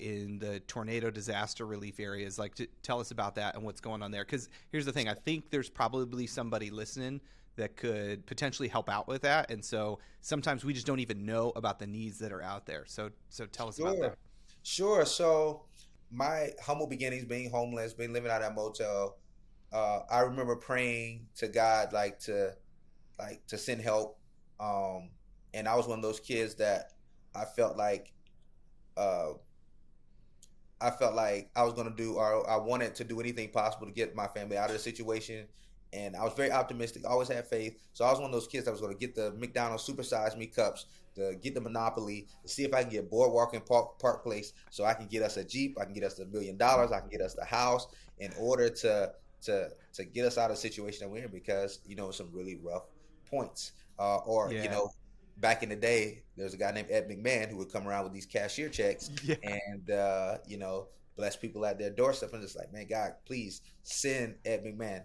in the tornado disaster relief areas. Tell us about that and what's going on there. Because here's the thing. I think there's probably somebody listening that could potentially help out with that. And so sometimes we just don't even know about the needs that are out there. So tell us about that. Sure. So my humble beginnings, being homeless, being living out at a motel, I remember praying to God, to send help. And I was one of those kids that I felt like I was going to do, or I wanted to do anything possible to get my family out of the situation. And I was very optimistic, always had faith. So I was one of those kids that was going to get the McDonald's Supersize Me cups, to get the Monopoly, to see if I can get Boardwalk and Park Place so I can get us a Jeep, I can get us $1 million, I can get us the house in order to get us out of the situation that we're in, because, some really rough points. Back in the day, there's a guy named Ed McMahon who would come around with these cashier checks and, bless people at their doorstep. And just like, man, God, please send Ed McMahon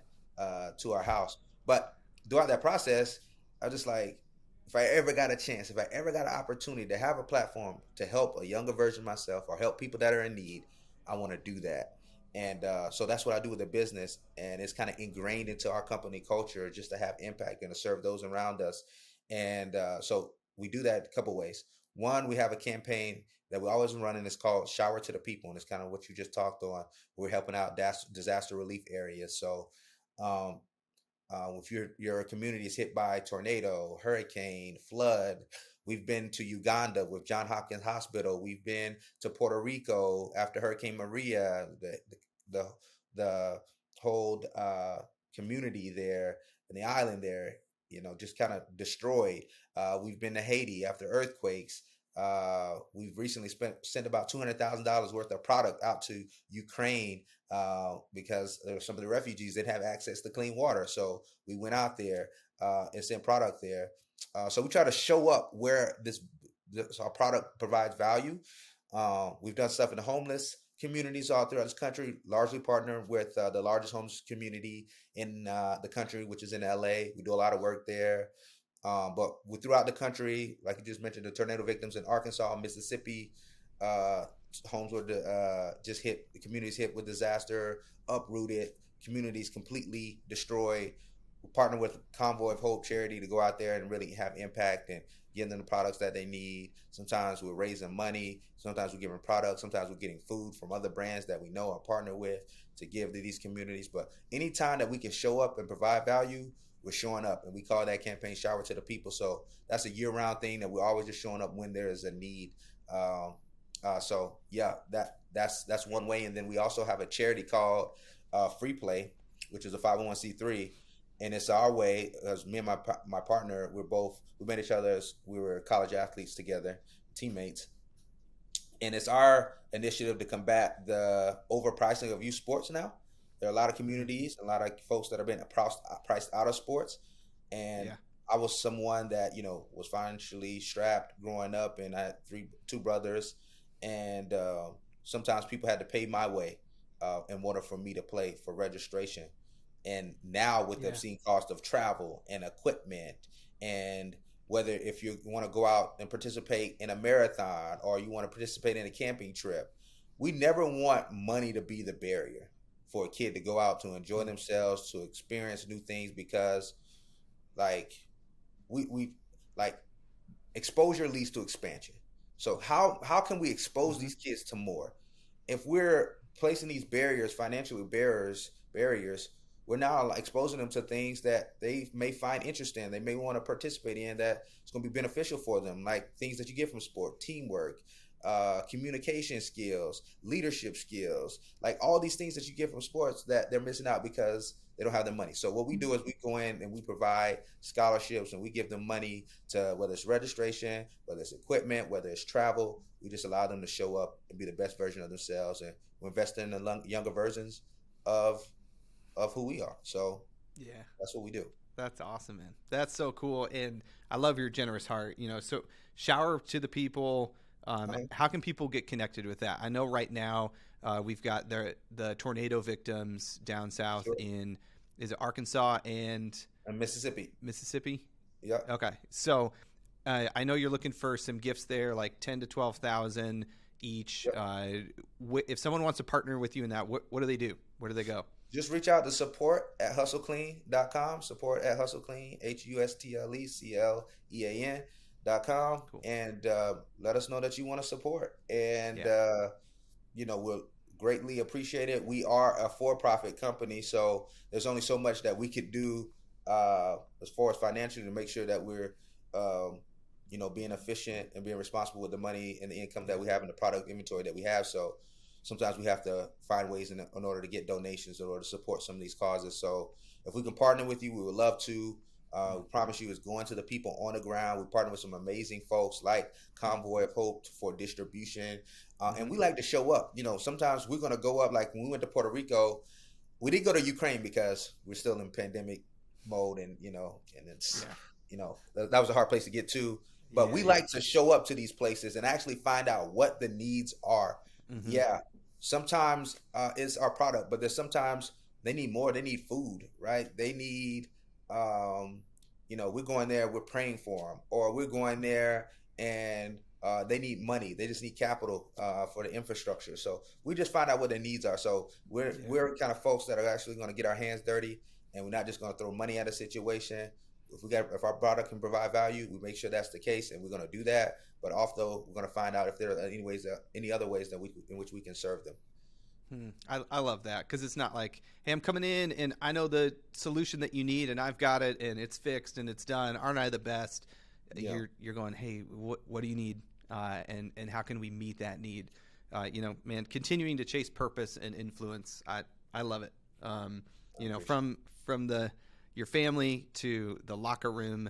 to our house. But throughout that process, I was just like, if I ever got a chance, if I ever got an opportunity to have a platform to help a younger version of myself or help people that are in need, I want to do that. And so that's what I do with the business. And it's kind of ingrained into our company culture just to have impact and to serve those around us. And so we do that a couple ways. One, we have a campaign that we're always running. It's called Shower to the People. And it's kind of what you just talked on. We're helping out disaster relief areas. So if your community is hit by tornado, hurricane, flood, we've been to Uganda with Johns Hopkins Hospital. We've been to Puerto Rico after Hurricane Maria. The whole community there and the island there, just kind of destroyed. We've been to Haiti after earthquakes. We've recently sent about $200,000 worth of product out to Ukraine because some of the refugees didn't have access to clean water. So we went out there and sent product there. So we try to show up where this our product provides value. We've done stuff in the homeless communities all throughout this country, largely partnered with the largest homeless community in the country, which is in LA. We do a lot of work there. Throughout the country, like you just mentioned, the tornado victims in Arkansas, Mississippi, uh, homes were just hit, the communities hit with disaster, uprooted, communities completely destroyed. We partner with Convoy of Hope charity to go out there and really have impact and give them the products that they need. Sometimes we're raising money. Sometimes we're giving products. Sometimes we're getting food from other brands that we know or partner with to give to these communities. But anytime that we can show up and provide value, we're showing up. And we call that campaign Shower to the People. So that's a year-round thing that we're always just showing up when there is a need. So yeah, that's one way. And then we also have a charity called Free Play, which is a 501c3, and it's our way. As me and my partner, we met each other as we were college athletes together, teammates, and it's our initiative to combat the overpricing of youth sports. Now there are a lot of communities, a lot of folks that are being priced out of sports, and Yeah. I was someone that was financially strapped growing up, and I had two brothers, and sometimes people had to pay my way in order for me to play for registration. And now with the Yeah. obscene cost of travel and equipment, and whether if you want to go out and participate in a marathon or you want to participate in a camping trip, we never want money to be the barrier for a kid to go out to enjoy Mm. themselves, to experience new things, because like we like exposure leads to expansion. So how can we expose Mhm. these kids to more? If we're placing these barriers, financially barriers, we're now exposing them to things that they may find interesting. They may want to participate in that it's going to be beneficial for them, like things that you get from sport, teamwork, communication skills, leadership skills, like all these things that you get from sports that they're missing out because they don't have the money. So what we do is we go in and we provide scholarships, and we give them money to, whether it's registration, whether it's equipment, whether it's travel. We just allow them to show up and be the best version of themselves, and we're investing in the younger versions of who we are. So Yeah. that's what we do. That's awesome, man. That's so cool. And I love your generous heart. So shower to the people. Uh-huh. How can people get connected with that? I know right now we've got the tornado victims down south Sure. in, is it Arkansas and And Mississippi. Mississippi? Yeah. Okay. So I know you're looking for some gifts there, like 10 to 12,000 each. Yep. If someone wants to partner with you in that, what do they do? Where do they go? Just reach out to support@hustleclean.com, support@hustleclean, HUSTLECLEAN.com, Cool. and let us know that you want to support. And, Yeah. we'll greatly appreciate it. We are a for-profit company, so there's only so much that we could do as far as financially to make sure that we're, being efficient and being responsible with the money and the income that we have and the product inventory that we have. So sometimes we have to find ways in order to get donations in order to support some of these causes. So if we can partner with you, we would love to. We promise you, it's going to the people on the ground. We partner with some amazing folks like Convoy of Hope for distribution. And we like to show up. Sometimes we're going to go up, like when we went to Puerto Rico, we did go to Ukraine because we're still in pandemic mode, and it's, Yeah. that was a hard place to get to. But we Yeah. like to show up to these places and actually find out what the needs are. Hmm. Yeah, sometimes it's our product, but there's sometimes they need more. They need food, right? They need, we're going there, we're praying for them, or we're going there and they need money. They just need capital for the infrastructure. So we just find out what their needs are. So Yeah. we're kind of folks that are actually going to get our hands dirty, and we're not just going to throw money at a situation. If our product can provide value, we make sure that's the case, and we're going to do that. But also, we're going to find out if there are any other ways that in which we can serve them. I love that, because it's not like, hey, I'm coming in and I know the solution that you need and I've got it and it's fixed and it's done. Aren't I the best? Yeah. You're going, hey, what do you need? And how can we meet that need? Man, continuing to chase purpose and influence. I love it. From your family to the locker room,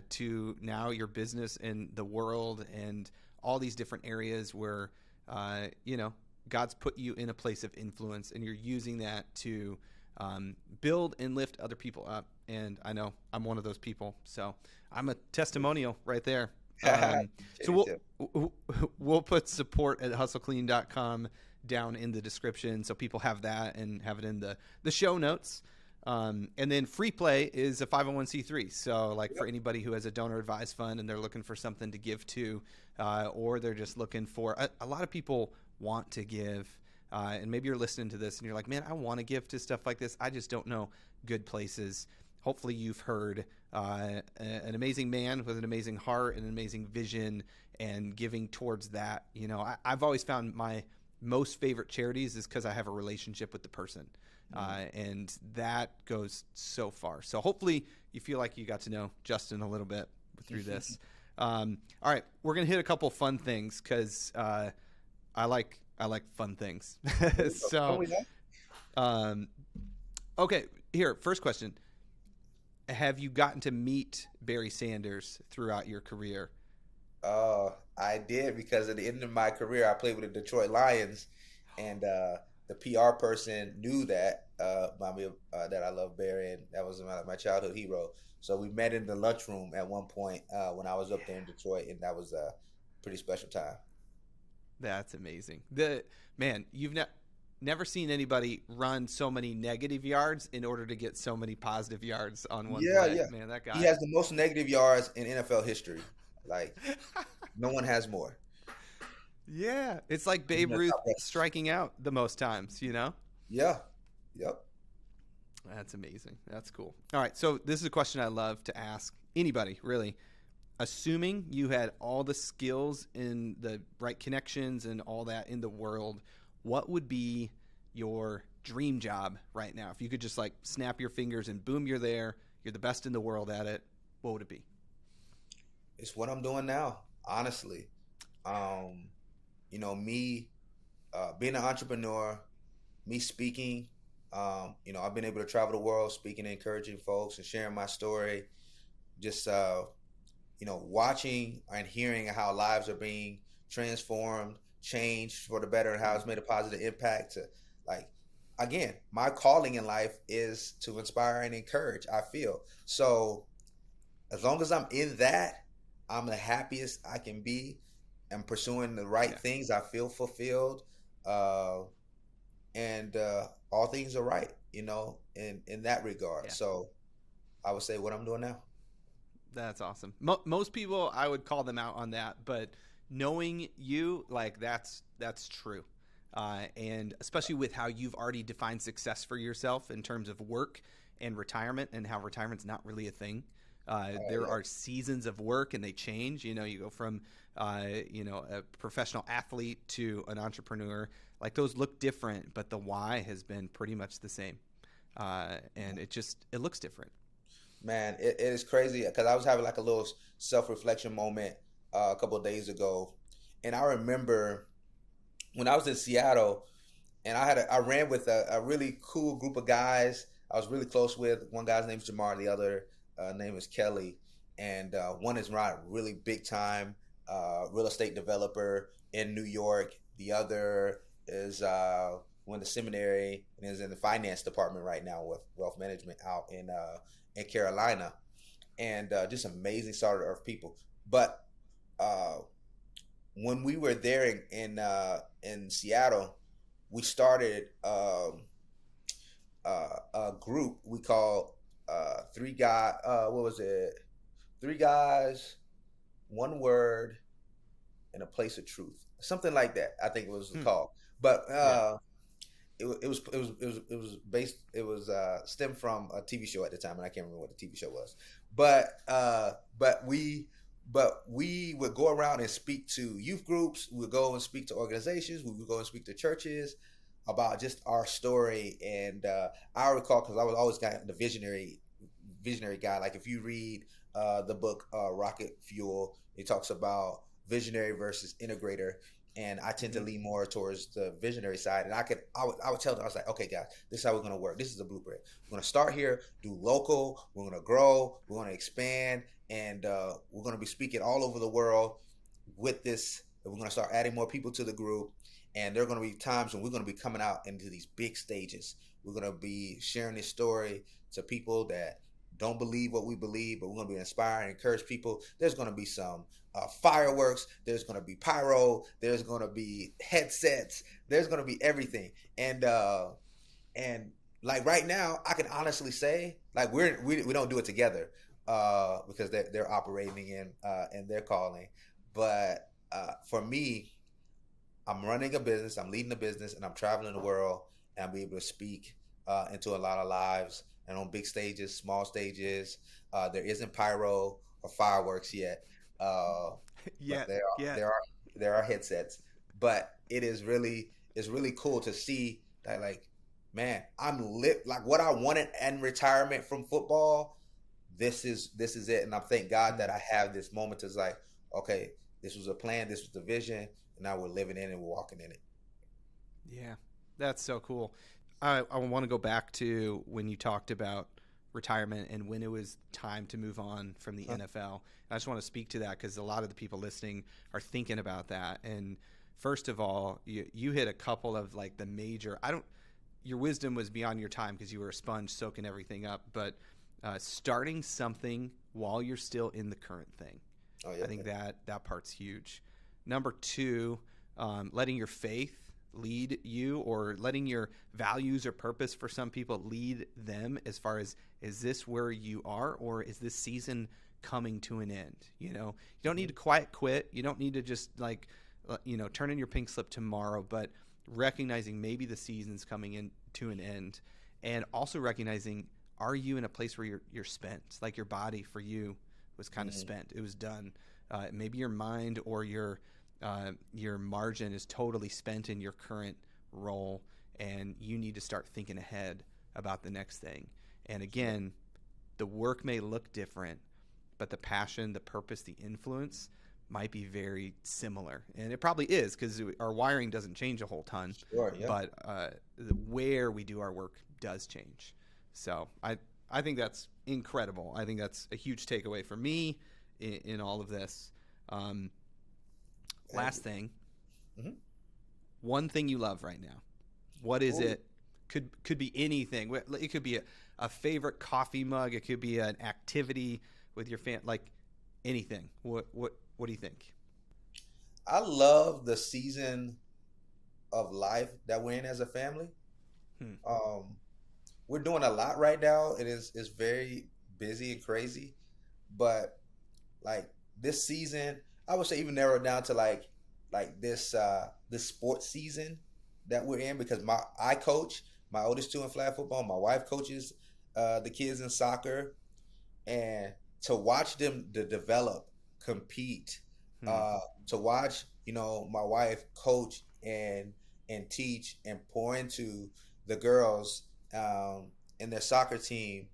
to now your business and the world and all these different areas where, God's put you in a place of influence, and you're using that to build and lift other people up. And I know I'm one of those people, so I'm a testimonial right there. So we'll put support at hustleclean.com down in the description, so people have that and have it in the show notes. And then Free Play is a 501c3. So like for anybody who has a donor advised fund and they're looking for something to give to, or they're just looking for a lot of people want to give. And maybe you're listening to this and you're like, man, I want to give to stuff like this. I just don't know good places. Hopefully you've heard an amazing man with an amazing heart and an amazing vision and giving towards that. You know, I've always found my most favorite charities is because I have a relationship with the person. And that goes so far. So hopefully you feel like you got to know Justin a little bit through this. All right, we're going to hit a couple fun things because I like fun things. So, okay, here, first question. Have you gotten to meet Barry Sanders throughout your career? I did, because at the end of my career, I played with the Detroit Lions, and the PR person knew that that I love Barry, and that was my childhood hero. So we met in the lunchroom at one point when I was up there in Detroit, and that was a pretty special time. That's amazing. You've never seen anybody run so many negative yards in order to get so many positive yards on one play. Yeah. Man, that guy. He has the most negative yards in NFL history. Like, no one has more. Yeah. It's like Babe Ruth striking out the most times, you know? Yeah. Yep. That's amazing. That's cool. All right. So this is a question I love to ask anybody, really. Assuming you had all the skills and the right connections and all that in the world, what would be your dream job right now? If you could just like snap your fingers and boom, you're there, you're the best in the world at it, what would it be? It's what I'm doing now, honestly. You know, me being an entrepreneur, me speaking, you know, I've been able to travel the world speaking and encouraging folks and sharing my story. Just, you know, watching and hearing how lives are being transformed, changed for the better, and how it's made a positive impact. To, like, again, my calling in life is to inspire and encourage, I feel. So as long as I'm in that, I'm the happiest I can be and pursuing the right things. I feel fulfilled. And all things are right, you know, in that regard. Yeah. So I would say what I'm doing now. That's awesome. Most people, I would call them out on that, but knowing you, like that's true. And especially with how you've already defined success for yourself in terms of work and retirement, and how retirement's not really a thing. There are seasons of work and they change. You know, you go from, you know, a professional athlete to an entrepreneur. Like those look different, but the why has been pretty much the same. And it looks different. Man, it is crazy, because I was having like a little self-reflection moment a couple of days ago. And I remember when I was in Seattle, and I ran with a really cool group of guys I was really close with. One guy's name is Jamar, the other name is Kelly. And one is really big time real estate developer in New York. The other is went to seminary and is in the finance department right now with wealth management out in Carolina. And just amazing sort of people. But when we were there in Seattle, we started a group we call Three Guys, One Word, and a Place of Truth, something like that. I think it was called. But it was stemmed from a TV show at the time, and I can't remember what the TV show was. But we would go around and speak to youth groups. We would go and speak to organizations. We would go and speak to churches about just our story. And I recall, because I was always kind of the visionary guy. Like if you read the book Rocket Fuel, it talks about visionary versus integrator. And I tend to lean more towards the visionary side. And I would tell them, I was like, okay, guys, this is how we're going to work. This is the blueprint. We're going to start here, do local. We're going to grow. We're going to expand. And we're going to be speaking all over the world with this. We're going to start adding more people to the group. And there are going to be times when we're going to be coming out into these big stages We're going to be sharing this story to people that don't believe what we believe, but we're going to be inspiring and encourage people. There's going to be some fireworks. There's going to be pyro. There's going to be headsets. There's going to be everything. And like right now, I can honestly say, like we don't do it together because they're operating in their calling. But for me, I'm running a business, I'm leading a business, and I'm traveling the world, and I'm able to speak into a lot of lives and on big stages, small stages. There isn't pyro or fireworks yet, but Yeah, yeah. there are headsets. But it's really cool to see that, like, man, I'm lit. Like what I wanted in retirement from football, this is it. And I thank God that I have this moment to like, okay, this was a plan, this was the vision, and now we're living in it, we're walking in it. Yeah, that's so cool. I want to go back to when you talked about retirement and when it was time to move on from the NFL. I just want to speak to that because a lot of the people listening are thinking about that. And first of all, you hit a couple of like the major. Your wisdom was beyond your time because you were a sponge soaking everything up. But starting something while you're still in the current thing, I think that part's huge. Number two, letting your faith lead you, or letting your values or purpose for some people lead them as far as, is this where you are, or is this season coming to an end? You don't need to quit. You don't need to just like, turn in your pink slip tomorrow, but recognizing maybe the season's coming in to an end, and also recognizing, are you in a place where you're spent? Like your body for you was kind of spent. It was done. Maybe your mind or your margin is totally spent in your current role, and you need to start thinking ahead about the next thing. And again, the work may look different, but the passion, the purpose, the influence might be very similar. And it probably is, because our wiring doesn't change a whole ton. Sure, yeah. But where we do our work does change. So I think that's incredible. I think that's a huge takeaway for me in all of this. Last thing, one thing you love right now. What is it? Could be anything. It could be a favorite coffee mug. It could be an activity with your like anything. What do you think? I love the season of life that we're in as a family. We're doing a lot right now. It's very busy and crazy, but like this season, I would say even narrow it down to like this sports season that we're in, because I coach my oldest two in flag football. My wife coaches the kids in soccer, and to watch them to develop, compete, to watch my wife coach and teach and pour into the girls in their soccer team,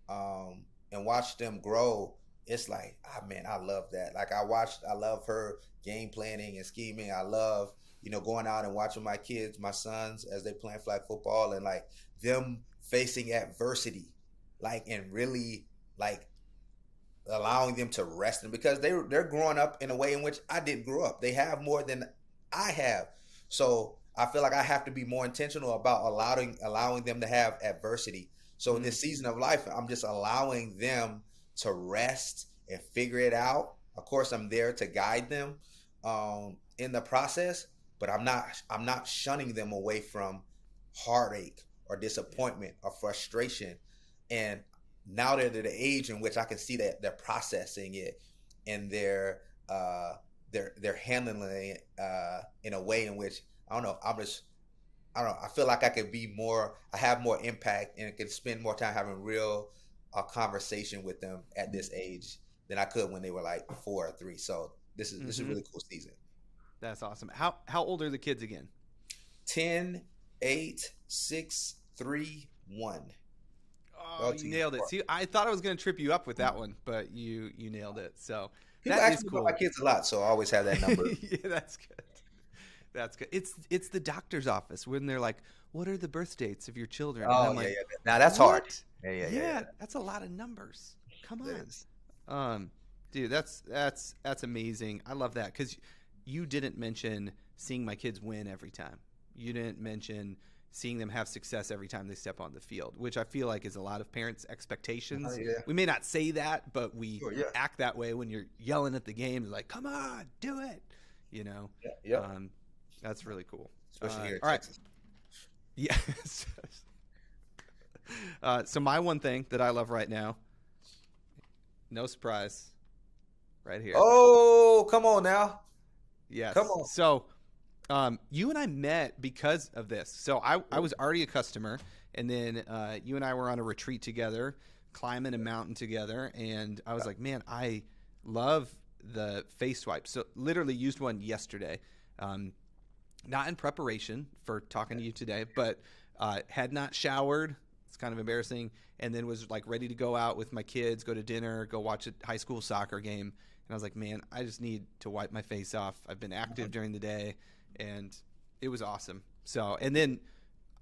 and watch them grow. It's like, man, I love that. Like I love her game planning and scheming. I love, going out and watching my kids, my sons, as they play flag football, and like them facing adversity, like, and really like allowing them to rest, and because they're growing up in a way in which I didn't grow up. They have more than I have. So I feel like I have to be more intentional about allowing them to have adversity. So in this season of life, I'm just allowing them to rest and figure it out. Of course, I'm there to guide them in the process, but I'm not shunning them away from heartache or disappointment or frustration. And now they're at the age in which I can see that they're processing it, and they're handling it in a way in which I don't know. I feel like I have more impact, and can spend more time having real conversation with them at this age than I could when they were like 4 or 3. So this is a really cool season. That's awesome. How old are the kids again? 10, 8, 6, 3, 1. Oh, you nailed it. See, I thought I was going to trip you up with that one, but you nailed it. So people ask me about my kids a lot, so I always have that number. Yeah, that's good. That's good. It's the doctor's office when they're like, "What are the birth dates of your children?" Oh, and I'm yeah. Now that's hard. Yeah. That's a lot of numbers. Come on. Dude, that's amazing. I love that, because you didn't mention seeing my kids win every time. You didn't mention seeing them have success every time they step on the field, which I feel like is a lot of parents' expectations. Yeah. We may not say that, but we Sure, yeah. act that way when you're yelling at the game, like, come on, do it. Yeah. That's really cool. Especially here in all right. Texas. Yes. So my one thing that I love right now, no surprise, right here. Oh, come on now. Yes. Come on. So you and I met because of this. So I was already a customer, and then you and I were on a retreat together, climbing a mountain together, and I was like, man, I love the face swipe. So literally used one yesterday. Not in preparation for talking to you today, but had not showered. It's kind of embarrassing. And then was like ready to go out with my kids, go to dinner, go watch a high school soccer game. And I was like, man, I just need to wipe my face off. I've been active during the day, and it was awesome. So, and then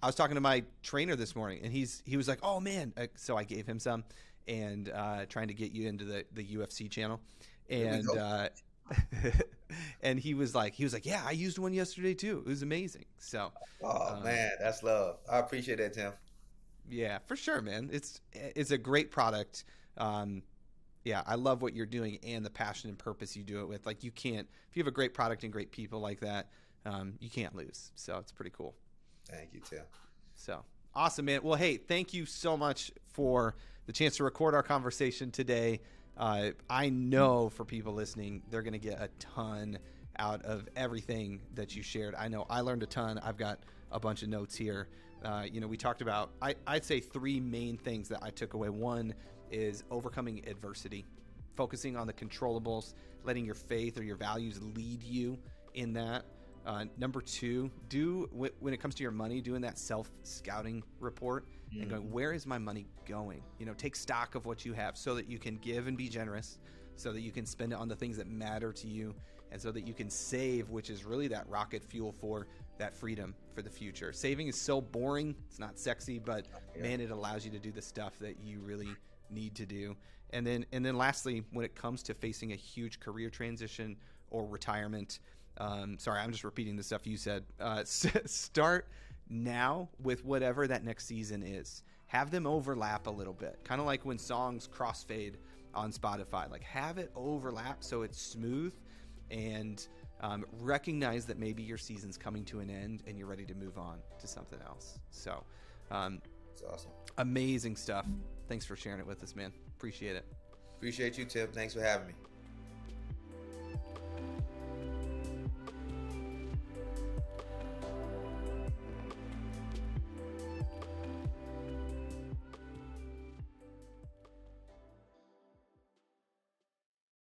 I was talking to my trainer this morning, and he was like, oh man. So I gave him some, and trying to get you into the UFC channel. And and he was like, yeah, I used one yesterday too. It was amazing. So, man, that's love. I appreciate that, Tim. Yeah, for sure, man. It's a great product. Yeah, I love what you're doing and the passion and purpose you do it with. Like, if you have a great product and great people like that, you can't lose. So it's pretty cool. Thank you, Tim. So awesome, man. Well, hey, thank you so much for the chance to record our conversation today. I know for people listening, they're going to get a ton out of everything that you shared. I know I learned a ton. I've got a bunch of notes here. We talked about, I'd say 3 main things that I took away. One is overcoming adversity, focusing on the controllables, letting your faith or your values lead you in that. Number 2, when it comes to your money, doing that self-scouting report and going, where is my money going? Take stock of what you have so that you can give and be generous, so that you can spend it on the things that matter to you, and so that you can save, which is really that rocket fuel for that freedom for the future. Saving is so boring. It's not sexy, but man, it allows you to do the stuff that you really need to do. And then lastly, when it comes to facing a huge career transition or retirement, sorry, I'm just repeating the stuff you said. Start now with whatever that next season is. Have them overlap a little bit, kind of like when songs crossfade on Spotify. Like, have it overlap so it's smooth, and recognize that maybe your season's coming to an end and you're ready to move on to something else. So, it's awesome. Amazing stuff. Thanks for sharing it with us, man. Appreciate it. Appreciate you, Tim. Thanks for having me.